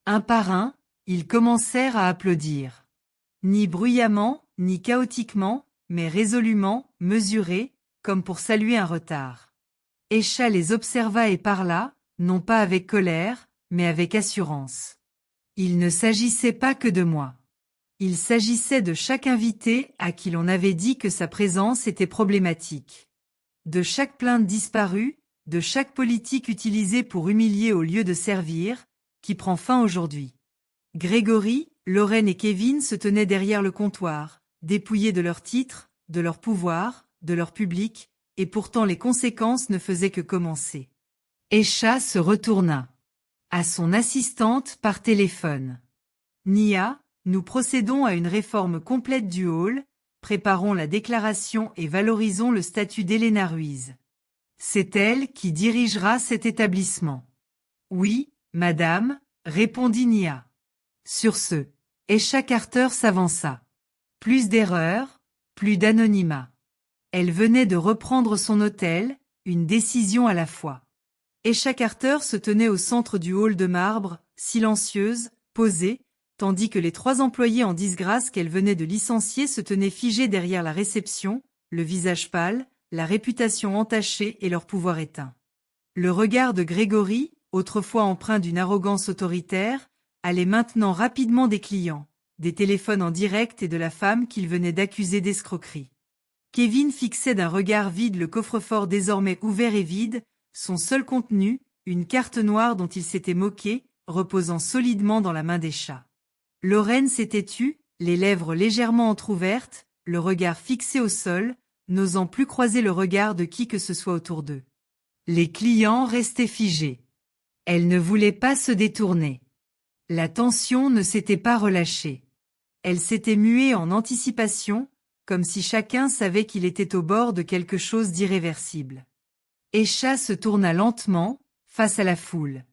Un par un, ils commencèrent à applaudir. Ni bruyamment, ni chaotiquement, mais résolument, mesurés, comme pour saluer un retard. Esha les observa et parla, non pas avec colère, mais avec assurance. Il ne s'agissait pas que de moi. Il s'agissait de chaque invité à qui l'on avait dit que sa présence était problématique. De chaque plainte disparue, de chaque politique utilisée pour humilier au lieu de servir, qui prend fin aujourd'hui. Grégory, Lorraine et Kevin se tenaient derrière le comptoir, dépouillés de leurs titres, de leur pouvoir, de leur public, et pourtant les conséquences ne faisaient que commencer. Esha se retourna. À son assistante par téléphone. Nia, nous procédons à une réforme complète du hall, préparons la déclaration et valorisons le statut d'Elena Ruiz. C'est elle qui dirigera cet établissement. Oui, madame, répondit Nia. Sur ce, Esha Carter s'avança. Plus d'erreurs, plus d'anonymat. Elle venait de reprendre son hôtel, une décision à la fois. Esha Carter se tenait au centre du hall de marbre, silencieuse, posée, tandis que les 3 employés en disgrâce qu'elle venait de licencier se tenaient figés derrière la réception, le visage pâle, la réputation entachée et leur pouvoir éteint. Le regard de Grégory, autrefois empreint d'une arrogance autoritaire, allait maintenant rapidement des clients, des téléphones en direct et de la femme qu'il venait d'accuser d'escroquerie. Kevin fixait d'un regard vide le coffre-fort désormais ouvert et vide, son seul contenu, une carte noire dont il s'était moqué, reposant solidement dans la main d'Esha. Lorraine s'était tue, les lèvres légèrement entr'ouvertes, le regard fixé au sol, n'osant plus croiser le regard de qui que ce soit autour d'eux. Les clients restaient figés. Elle ne voulait pas se détourner. La tension ne s'était pas relâchée. Elle s'était muée en anticipation, comme si chacun savait qu'il était au bord de quelque chose d'irréversible. Esha se tourna lentement, face à la foule.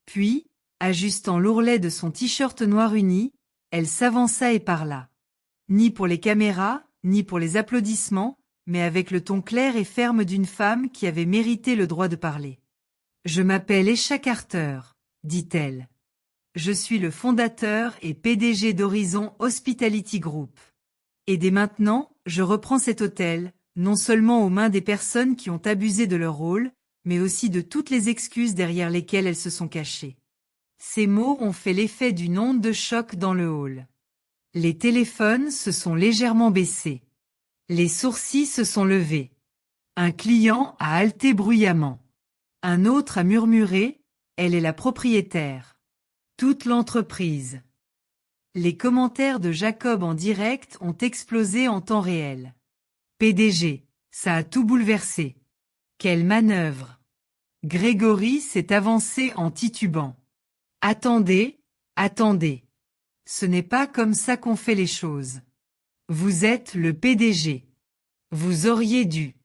Puis, ajustant l'ourlet de son t-shirt noir uni, elle s'avança et parla. Ni pour les caméras, ni pour les applaudissements, mais avec le ton clair et ferme d'une femme qui avait mérité le droit de parler. « Je m'appelle Esha Carter, dit-elle. Je suis le fondateur et PDG d'Horizon Hospitality Group. Et dès maintenant, je reprends cet hôtel, non seulement aux mains des personnes qui ont abusé de leur rôle, mais aussi de toutes les excuses derrière lesquelles elles se sont cachées. » Ces mots ont fait l'effet d'une onde de choc dans le hall. Les téléphones se sont légèrement baissés. Les sourcils se sont levés. Un client a haleté bruyamment. Un autre a murmuré « Elle est la propriétaire. » Toute l'entreprise. Les commentaires de Jacob en direct ont explosé en temps réel. PDG, ça a tout bouleversé. Quelle manœuvre! Grégory s'est avancé en titubant. Attendez, attendez. Ce n'est pas comme ça qu'on fait les choses. Vous êtes le PDG. Vous auriez dû.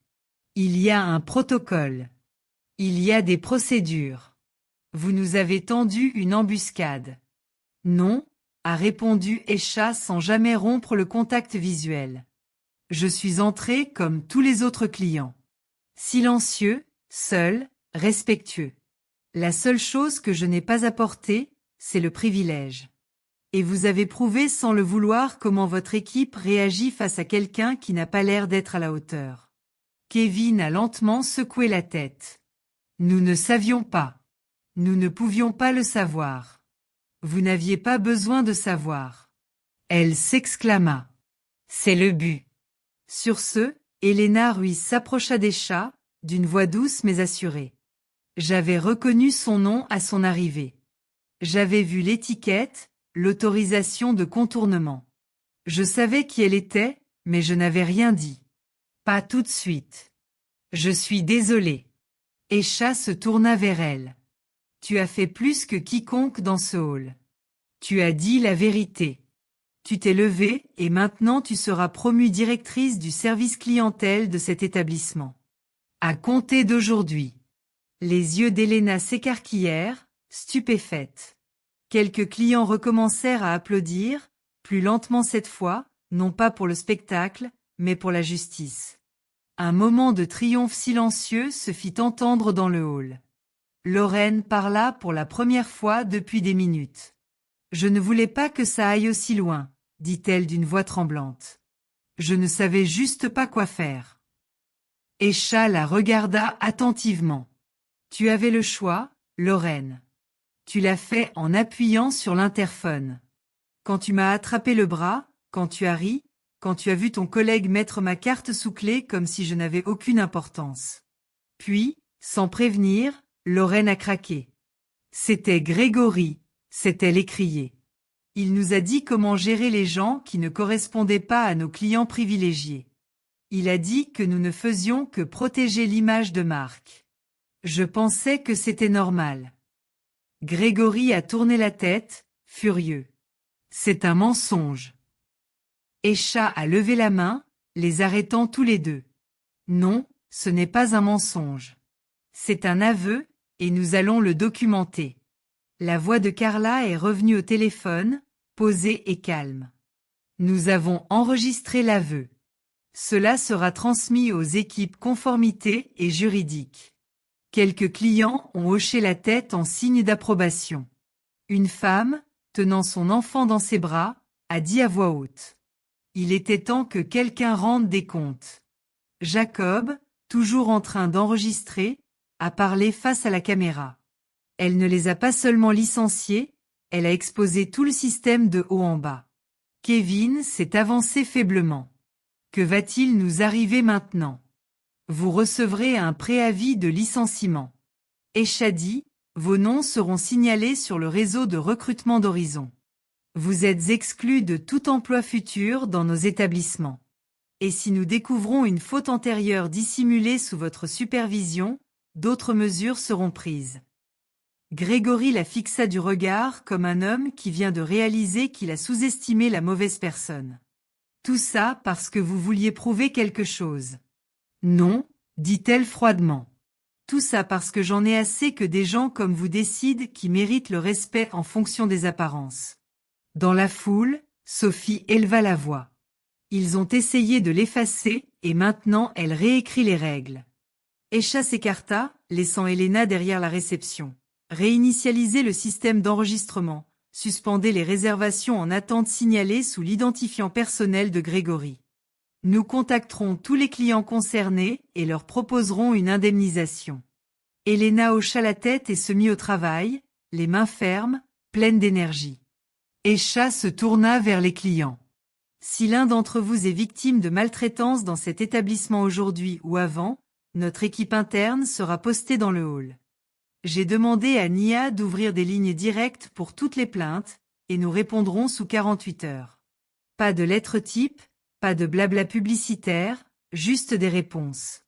Il y a un protocole. Il y a des procédures. Vous nous avez tendu une embuscade. Non, a répondu Escha sans jamais rompre le contact visuel. Je suis entré comme tous les autres clients. Silencieux, seul, respectueux. La seule chose que je n'ai pas apportée, c'est le privilège. Et vous avez prouvé sans le vouloir comment votre équipe réagit face à quelqu'un qui n'a pas l'air d'être à la hauteur. Kevin a lentement secoué la tête. Nous ne savions pas. Nous ne pouvions pas le savoir. Vous n'aviez pas besoin de savoir. Elle s'exclama. C'est le but. Sur ce, Elena Ruiz s'approcha d'Escha, d'une voix douce mais assurée. J'avais reconnu son nom à son arrivée. J'avais vu l'étiquette, l'autorisation de contournement. Je savais qui elle était, mais je n'avais rien dit. Pas tout de suite. Je suis désolé. Escha se tourna vers elle. Tu as fait plus que quiconque dans ce hall. Tu as dit la vérité. Tu t'es levée et maintenant tu seras promue directrice du service clientèle de cet établissement. À compter d'aujourd'hui. Les yeux d'Elena s'écarquillèrent, stupéfaite. Quelques clients recommencèrent à applaudir, plus lentement cette fois, non pas pour le spectacle, mais pour la justice. Un moment de triomphe silencieux se fit entendre dans le hall. Lorraine parla pour la première fois depuis des minutes. « Je ne voulais pas que ça aille aussi loin, » dit-elle d'une voix tremblante. « Je ne savais juste pas quoi faire. » Escha la regarda attentivement. « Tu avais le choix, Lorraine. Tu l'as fait en appuyant sur l'interphone. Quand tu m'as attrapé le bras, quand tu as ri, quand tu as vu ton collègue mettre ma carte sous clé comme si je n'avais aucune importance. » Puis, sans prévenir, Lorraine a craqué. C'était Grégory, s'est-elle écriée. Il nous a dit comment gérer les gens qui ne correspondaient pas à nos clients privilégiés. Il a dit que nous ne faisions que protéger l'image de marque. Je pensais que c'était normal. Grégory a tourné la tête, furieux. C'est un mensonge. Escha a levé la main, les arrêtant tous les deux. Non, ce n'est pas un mensonge. C'est un aveu, et nous allons le documenter. La voix de Carla est revenue au téléphone, posée et calme. Nous avons enregistré l'aveu. Cela sera transmis aux équipes conformité et juridique. Quelques clients ont hoché la tête en signe d'approbation. Une femme, tenant son enfant dans ses bras, a dit à voix haute. Il était temps que quelqu'un rende des comptes. Jacob, toujours en train d'enregistrer, a parlé face à la caméra. Elle ne les a pas seulement licenciés, elle a exposé tout le système de haut en bas. Kevin s'est avancé faiblement. Que va-t-il nous arriver maintenant? Vous recevrez un préavis de licenciement. Escha dit, vos noms seront signalés sur le réseau de recrutement d'Horizon. Vous êtes exclus de tout emploi futur dans nos établissements. Et si nous découvrons une faute antérieure dissimulée sous votre supervision, d'autres mesures seront prises. Grégory la fixa du regard comme un homme qui vient de réaliser qu'il a sous-estimé la mauvaise personne. Tout ça parce que vous vouliez prouver quelque chose. Non, dit-elle froidement. Tout ça parce que j'en ai assez que des gens comme vous décident qui méritent le respect en fonction des apparences. Dans la foule, Sophie éleva la voix. Ils ont essayé de l'effacer et maintenant elle réécrit les règles. Escha s'écarta, laissant Elena derrière la réception. Réinitialiser le système d'enregistrement. suspendez les réservations en attente signalées sous l'identifiant personnel de Grégory. Nous contacterons tous les clients concernés et leur proposerons une indemnisation. Elena hocha la tête et se mit au travail, les mains fermes, pleines d'énergie. Escha se tourna vers les clients. Si l'un d'entre vous est victime de maltraitance dans cet établissement aujourd'hui ou avant, notre équipe interne sera postée dans le hall. J'ai demandé à Nia d'ouvrir des lignes directes pour toutes les plaintes, et nous répondrons sous 48 heures. Pas de lettres type, pas de blabla publicitaire, juste des réponses.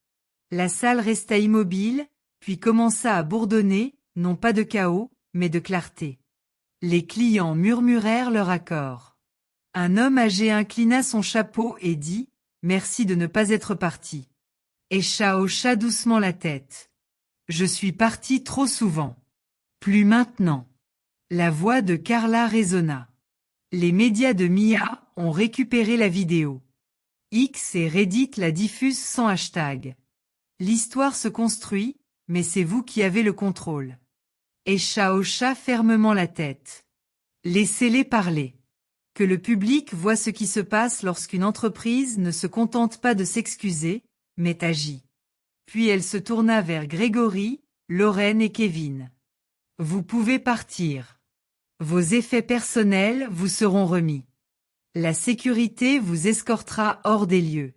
La salle resta immobile, puis commença à bourdonner, non pas de chaos, mais de clarté. Les clients murmurèrent leur accord. Un homme âgé inclina son chapeau et dit « Merci de ne pas être parti ». Escha hocha doucement la tête. « Je suis parti trop souvent. Plus maintenant. » La voix de Carla résonna. Les médias de Mia ont récupéré la vidéo. X et Reddit la diffusent sans hashtag. L'histoire se construit, mais c'est vous qui avez le contrôle. Escha hocha fermement la tête. Laissez-les parler. Que le public voit ce qui se passe lorsqu'une entreprise ne se contente pas de s'excuser, mais agit. Puis elle se tourna vers Grégory, Lorraine et Kevin. Vous pouvez partir. Vos effets personnels vous seront remis. La sécurité vous escortera hors des lieux.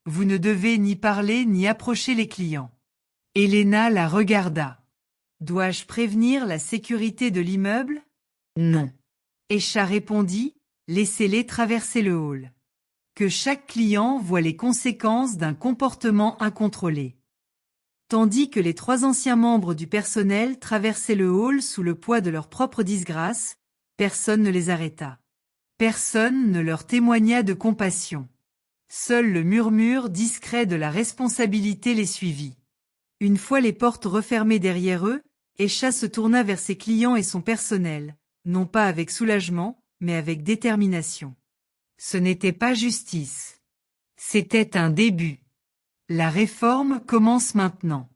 Vous ne devez ni parler ni approcher les clients. Elena la regarda. Dois-je prévenir la sécurité de l'immeuble? Non. Escha répondit, laissez-les traverser le hall. Que chaque client voie les conséquences d'un comportement incontrôlé. Tandis que les 3 anciens membres du personnel traversaient le hall sous le poids de leur propre disgrâce, personne ne les arrêta. Personne ne leur témoigna de compassion. Seul le murmure discret de la responsabilité les suivit. Une fois les portes refermées derrière eux, Escha se tourna vers ses clients et son personnel, non pas avec soulagement, mais avec détermination. Ce n'était pas justice. C'était un début. La réforme commence maintenant.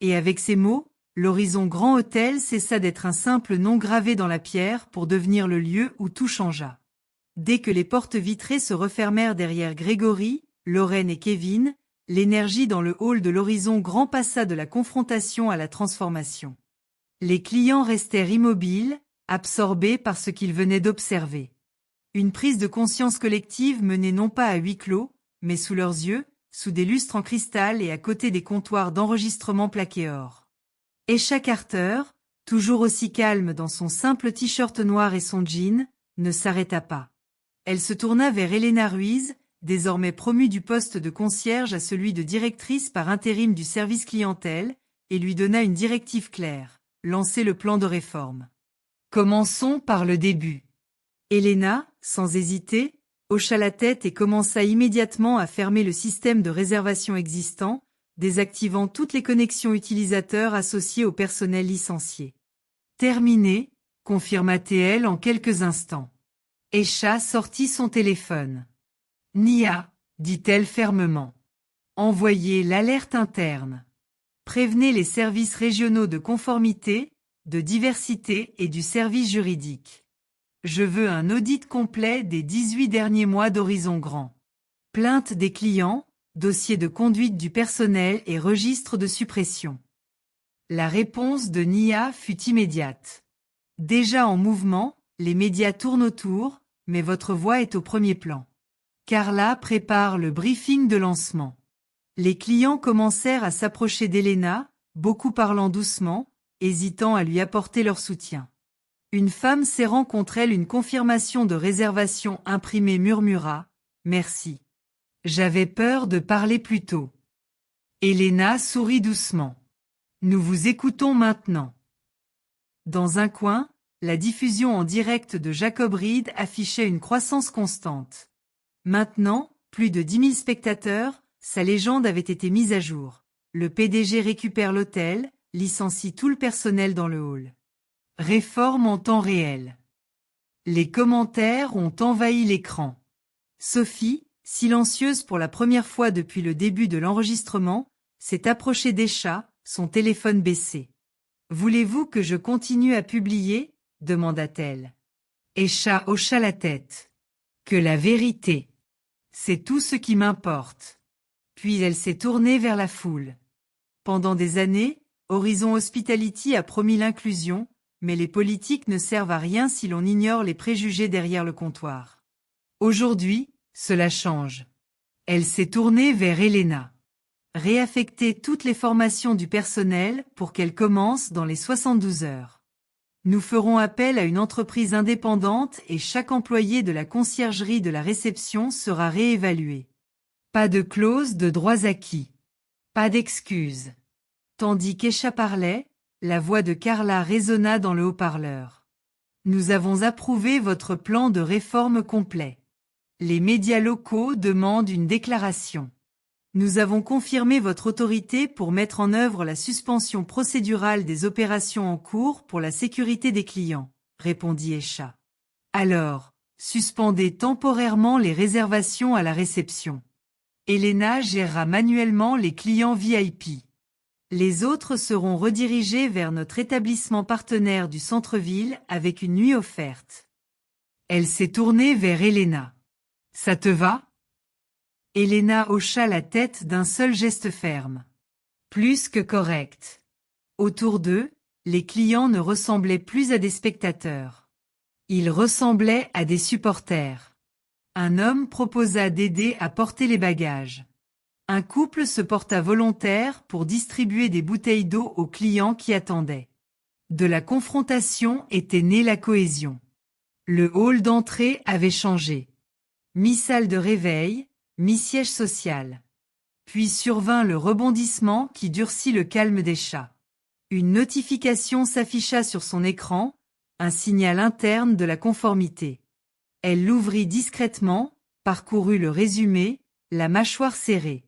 Et avec ces mots, l'horizon Grand Hôtel cessa d'être un simple nom gravé dans la pierre pour devenir le lieu où tout changea. Dès que les portes vitrées se refermèrent derrière Grégory, Lorraine et Kevin, l'énergie dans le hall de l'horizon Grand passa de la confrontation à la transformation. Les clients restèrent immobiles, absorbés par ce qu'ils venaient d'observer. Une prise de conscience collective menée non pas à huis clos, mais sous leurs yeux, sous des lustres en cristal et à côté des comptoirs d'enregistrement plaqués or. Escha Carter, toujours aussi calme dans son simple t-shirt noir et son jean, ne s'arrêta pas. Elle se tourna vers Elena Ruiz, désormais promue du poste de concierge à celui de directrice par intérim du service clientèle, et lui donna une directive claire, lancer le plan de réforme. Commençons par le début. Elena, sans hésiter, hocha la tête et commença immédiatement à fermer le système de réservation existant, désactivant toutes les connexions utilisateurs associées au personnel licencié. Terminé, confirma-t-elle en quelques instants. Escha sortit son téléphone. Nia, dit-elle fermement. Envoyez l'alerte interne. Prévenez les services régionaux de conformité, de diversité et du service juridique. Je veux un audit complet des 18 derniers mois d'Horizon Grand. Plainte des clients, dossier de conduite du personnel et registre de suppression. La réponse de Nia fut immédiate. Déjà en mouvement, les médias tournent autour, mais votre voix est au premier plan. Carla prépare le briefing de lancement. Les clients commencèrent à s'approcher d'Elena, beaucoup parlant doucement, hésitant à lui apporter leur soutien. Une femme serrant contre elle une confirmation de réservation imprimée murmura « Merci. J'avais peur de parler plus tôt. » Elena sourit doucement. « Nous vous écoutons maintenant. » Dans un coin, la diffusion en direct de Jacob Reed affichait une croissance constante. Maintenant, plus de 10 000 spectateurs, sa légende avait été mise à jour. Le PDG récupère l'hôtel, licencie tout le personnel dans le hall. Réforme en temps réel. Les commentaires ont envahi l'écran. Sophie, silencieuse pour la première fois depuis le début de l'enregistrement, s'est approchée d'Escha, son téléphone baissé. « Voulez-vous que je continue à publier ?» demanda-t-elle. Escha hocha la tête. Que la vérité. C'est tout ce qui m'importe. Puis elle s'est tournée vers la foule. Pendant des années, Horizon Hospitality a promis l'inclusion, mais les politiques ne servent à rien si l'on ignore les préjugés derrière le comptoir. Aujourd'hui, cela change. Elle s'est tournée vers Elena. Réaffecter toutes les formations du personnel pour qu'elles commencent dans les 72 heures. Nous ferons appel à une entreprise indépendante et chaque employé de la conciergerie de la réception sera réévalué. Pas de clause de droits acquis. Pas d'excuses. Tandis qu'Escha parlait, la voix de Carla résonna dans le haut-parleur. Nous avons approuvé votre plan de réforme complet. Les médias locaux demandent une déclaration. Nous avons confirmé votre autorité pour mettre en œuvre la suspension procédurale des opérations en cours pour la sécurité des clients, répondit Escha. Alors, suspendez temporairement les réservations à la réception. Elena gérera manuellement les clients VIP. Les autres seront redirigés vers notre établissement partenaire du centre-ville avec une nuit offerte. Elle s'est tournée vers Elena. Ça te va ? Elena hocha la tête d'un seul geste ferme. Plus que correct. Autour d'eux, les clients ne ressemblaient plus à des spectateurs. Ils ressemblaient à des supporters. Un homme proposa d'aider à porter les bagages. Un couple se porta volontaire pour distribuer des bouteilles d'eau aux clients qui attendaient. De la confrontation était née la cohésion. Le hall d'entrée avait changé. Mi-salle de réveil, mi-siège social. Puis survint le rebondissement qui durcit le calme d'Escha. Une notification s'afficha sur son écran, un signal interne de la conformité. Elle l'ouvrit discrètement, parcourut le résumé, la mâchoire serrée.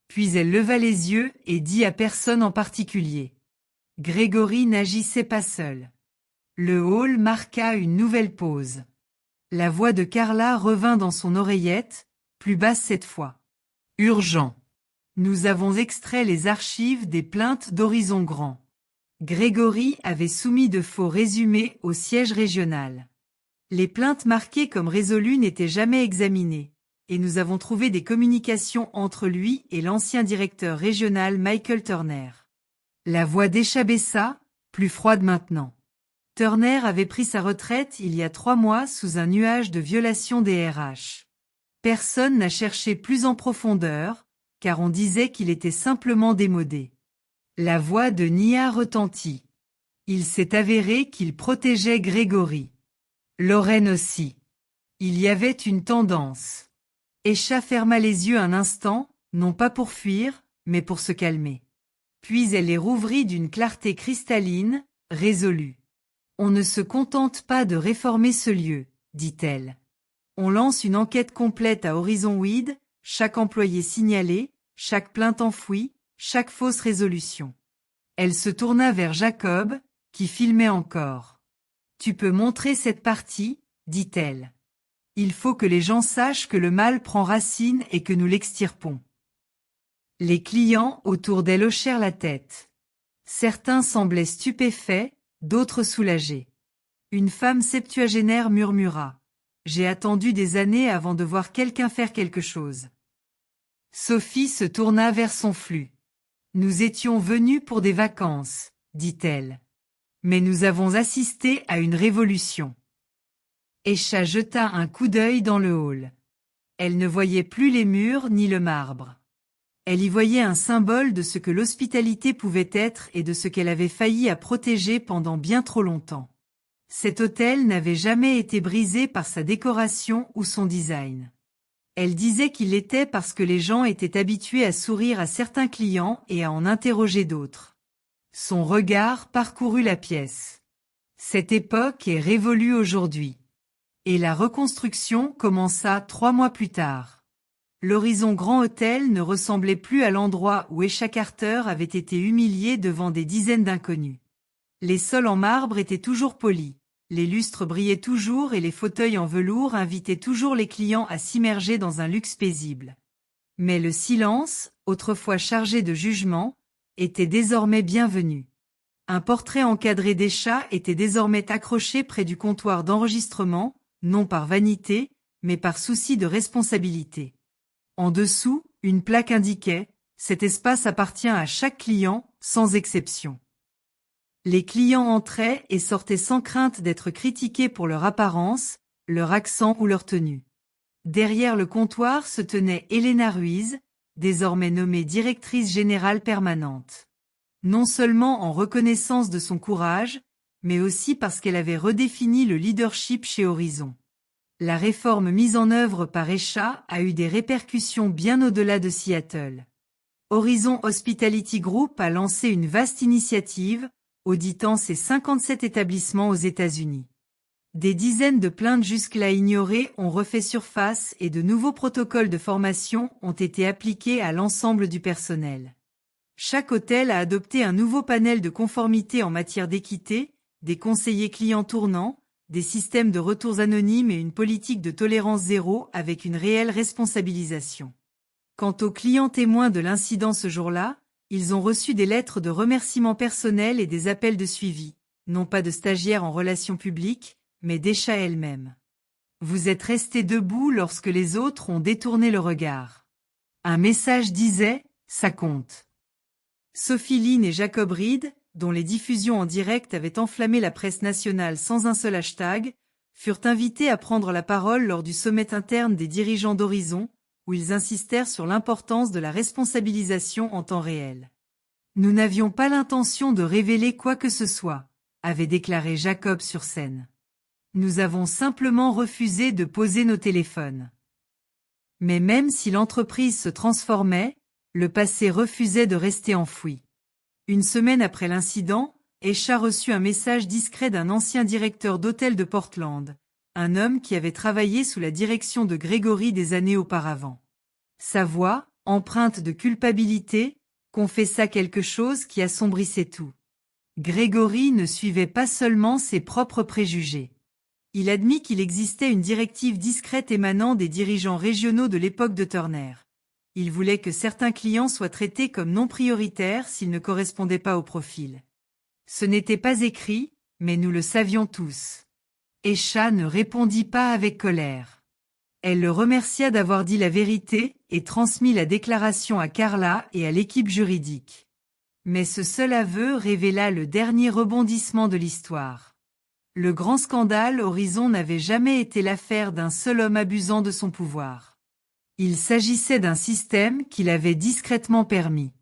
Puis elle leva les yeux et dit à personne en particulier. Grégory n'agissait pas seul. Le hall marqua une nouvelle pause. La voix de Carla revint dans son oreillette, plus basse cette fois. Urgent. Nous avons extrait les archives des plaintes d'Horizon Grand. Grégory avait soumis de faux résumés au siège régional. Les plaintes marquées comme résolues n'étaient jamais examinées, et nous avons trouvé des communications entre lui et l'ancien directeur régional Michael Turner. La voix d'Escha baissa, plus froide maintenant. Turner avait pris sa retraite il y a 3 mois sous un nuage de violations des RH. Personne n'a cherché plus en profondeur, car on disait qu'il était simplement démodé. La voix de Nia retentit. Il s'est avéré qu'il protégeait Grégory. Lorraine aussi. Il y avait une tendance. Escha ferma les yeux un instant, non pas pour fuir, mais pour se calmer. Puis elle les rouvrit d'une clarté cristalline, résolue. On ne se contente pas de réformer ce lieu, dit-elle. On lance une enquête complète à Horizon Weed, chaque employé signalé, chaque plainte enfouie, chaque fausse résolution. Elle se tourna vers Jacob, qui filmait encore. Tu peux montrer cette partie, dit-elle. Il faut que les gens sachent que le mal prend racine et que nous l'extirpons. Les clients autour d'elle hochèrent la tête. Certains semblaient stupéfaits, d'autres soulagés. Une femme septuagénaire murmura. J'ai attendu des années avant de voir quelqu'un faire quelque chose. Sophie se tourna vers son flux. Nous étions venus pour des vacances, dit-elle. Mais nous avons assisté à une révolution. Escha jeta un coup d'œil dans le hall. Elle ne voyait plus les murs ni le marbre. Elle y voyait un symbole de ce que l'hospitalité pouvait être et de ce qu'elle avait failli à protéger pendant bien trop longtemps. Cet hôtel n'avait jamais été brisé par sa décoration ou son design. Elle disait qu'il l'était parce que les gens étaient habitués à sourire à certains clients et à en interroger d'autres. Son regard parcourut la pièce. Cette époque est révolue aujourd'hui. Et la reconstruction commença 3 mois plus tard. L'Horizon Grand Hôtel ne ressemblait plus à l'endroit où Escha Carter avait été humilié devant des dizaines d'inconnus. Les sols en marbre étaient toujours polis, les lustres brillaient toujours et les fauteuils en velours invitaient toujours les clients à s'immerger dans un luxe paisible. Mais le silence, autrefois chargé de jugement, était désormais bienvenu. Un portrait encadré d'Aisha était désormais accroché près du comptoir d'enregistrement, non par vanité, mais par souci de responsabilité. En dessous, une plaque indiquait « Cet espace appartient à chaque client, sans exception ». Les clients entraient et sortaient sans crainte d'être critiqués pour leur apparence, leur accent ou leur tenue. Derrière le comptoir se tenait Elena Ruiz, désormais nommée directrice générale permanente. Non seulement en reconnaissance de son courage, mais aussi parce qu'elle avait redéfini le leadership chez Horizon. La réforme mise en œuvre par Aisha a eu des répercussions bien au-delà de Seattle. Horizon Hospitality Group a lancé une vaste initiative, auditant ses 57 établissements aux États-Unis. Des dizaines de plaintes jusque-là ignorées ont refait surface et de nouveaux protocoles de formation ont été appliqués à l'ensemble du personnel. Chaque hôtel a adopté un nouveau panel de conformité en matière d'équité, des conseillers clients tournants, des systèmes de retours anonymes et une politique de tolérance zéro avec une réelle responsabilisation. Quant aux clients témoins de l'incident ce jour-là, ils ont reçu des lettres de remerciements personnels et des appels de suivi, non pas de stagiaires en relations publiques, mais d'Aisha elle-même. Vous êtes restés debout lorsque les autres ont détourné le regard. Un message disait « Ça compte ». Sophie Lynn et Jacob Reed, dont les diffusions en direct avaient enflammé la presse nationale sans un seul hashtag, furent invités à prendre la parole lors du sommet interne des dirigeants d'Horizon, où ils insistèrent sur l'importance de la responsabilisation en temps réel. Nous n'avions pas l'intention de révéler quoi que ce soit, avait déclaré Jacob sur scène. Nous avons simplement refusé de poser nos téléphones. Mais même si l'entreprise se transformait, le passé refusait de rester enfoui. Une semaine après l'incident, Aisha reçut un message discret d'un ancien directeur d'hôtel de Portland, un homme qui avait travaillé sous la direction de Gregory des années auparavant. Sa voix, empreinte de culpabilité, confessa quelque chose qui assombrissait tout. Gregory ne suivait pas seulement ses propres préjugés. Il admit qu'il existait une directive discrète émanant des dirigeants régionaux de l'époque de Turner. Il voulait que certains clients soient traités comme non prioritaires s'ils ne correspondaient pas au profil. Ce n'était pas écrit, mais nous le savions tous. Aisha ne répondit pas avec colère. Elle le remercia d'avoir dit la vérité et transmit la déclaration à Carla et à l'équipe juridique. Mais ce seul aveu révéla le dernier rebondissement de l'histoire. Le grand scandale Horizon n'avait jamais été l'affaire d'un seul homme abusant de son pouvoir. Il s'agissait d'un système qu'il avait discrètement permis.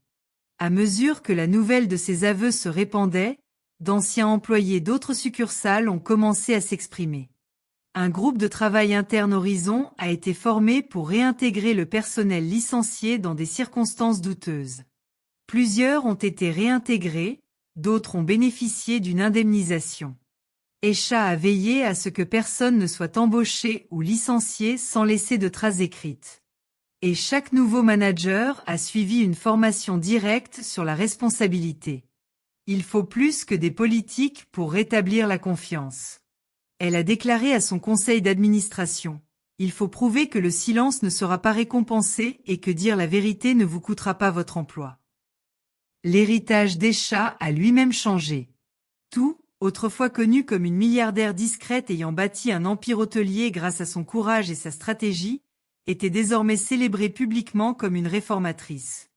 À mesure que la nouvelle de ses aveux se répandait, d'anciens employés d'autres succursales ont commencé à s'exprimer. Un groupe de travail interne Horizon a été formé pour réintégrer le personnel licencié dans des circonstances douteuses. Plusieurs ont été réintégrés, d'autres ont bénéficié d'une indemnisation. Aisha a veillé à ce que personne ne soit embauché ou licencié sans laisser de traces écrites. Et chaque nouveau manager a suivi une formation directe sur la responsabilité. Il faut plus que des politiques pour rétablir la confiance. Elle a déclaré à son conseil d'administration : il faut prouver que le silence ne sera pas récompensé et que dire la vérité ne vous coûtera pas votre emploi. L'héritage d'Aisha a lui-même changé. Tout, autrefois connue comme une milliardaire discrète ayant bâti un empire hôtelier grâce à son courage et sa stratégie, était désormais célébrée publiquement comme une réformatrice.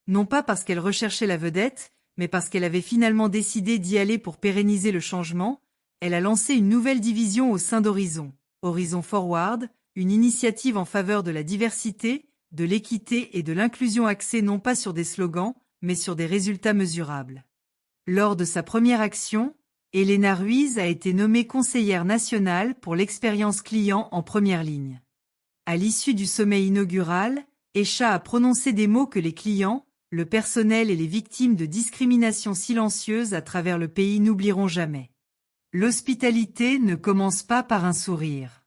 Non pas parce qu'elle recherchait la vedette, mais parce qu'elle avait finalement décidé d'y aller pour pérenniser le changement, elle a lancé une nouvelle division au sein d'Horizon, Horizon Forward, une initiative en faveur de la diversité, de l'équité et de l'inclusion axée non pas sur des slogans, mais sur des résultats mesurables. Lors de sa première action, Elena Ruiz a été nommée conseillère nationale pour l'expérience client en première ligne. À l'issue du sommet inaugural, Aisha a prononcé des mots que les clients, le personnel et les victimes de discrimination silencieuses à travers le pays n'oublieront jamais. L'hospitalité ne commence pas par un sourire.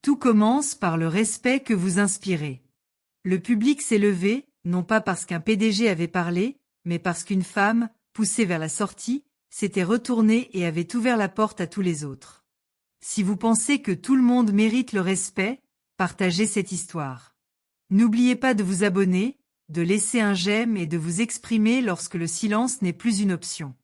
Tout commence par le respect que vous inspirez. Le public s'est levé, non pas parce qu'un PDG avait parlé, mais parce qu'une femme, poussée vers la sortie, s'était retournée et avait ouvert la porte à tous les autres. Si vous pensez que tout le monde mérite le respect, partagez cette histoire. N'oubliez pas de vous abonner, de laisser un j'aime et de vous exprimer lorsque le silence n'est plus une option.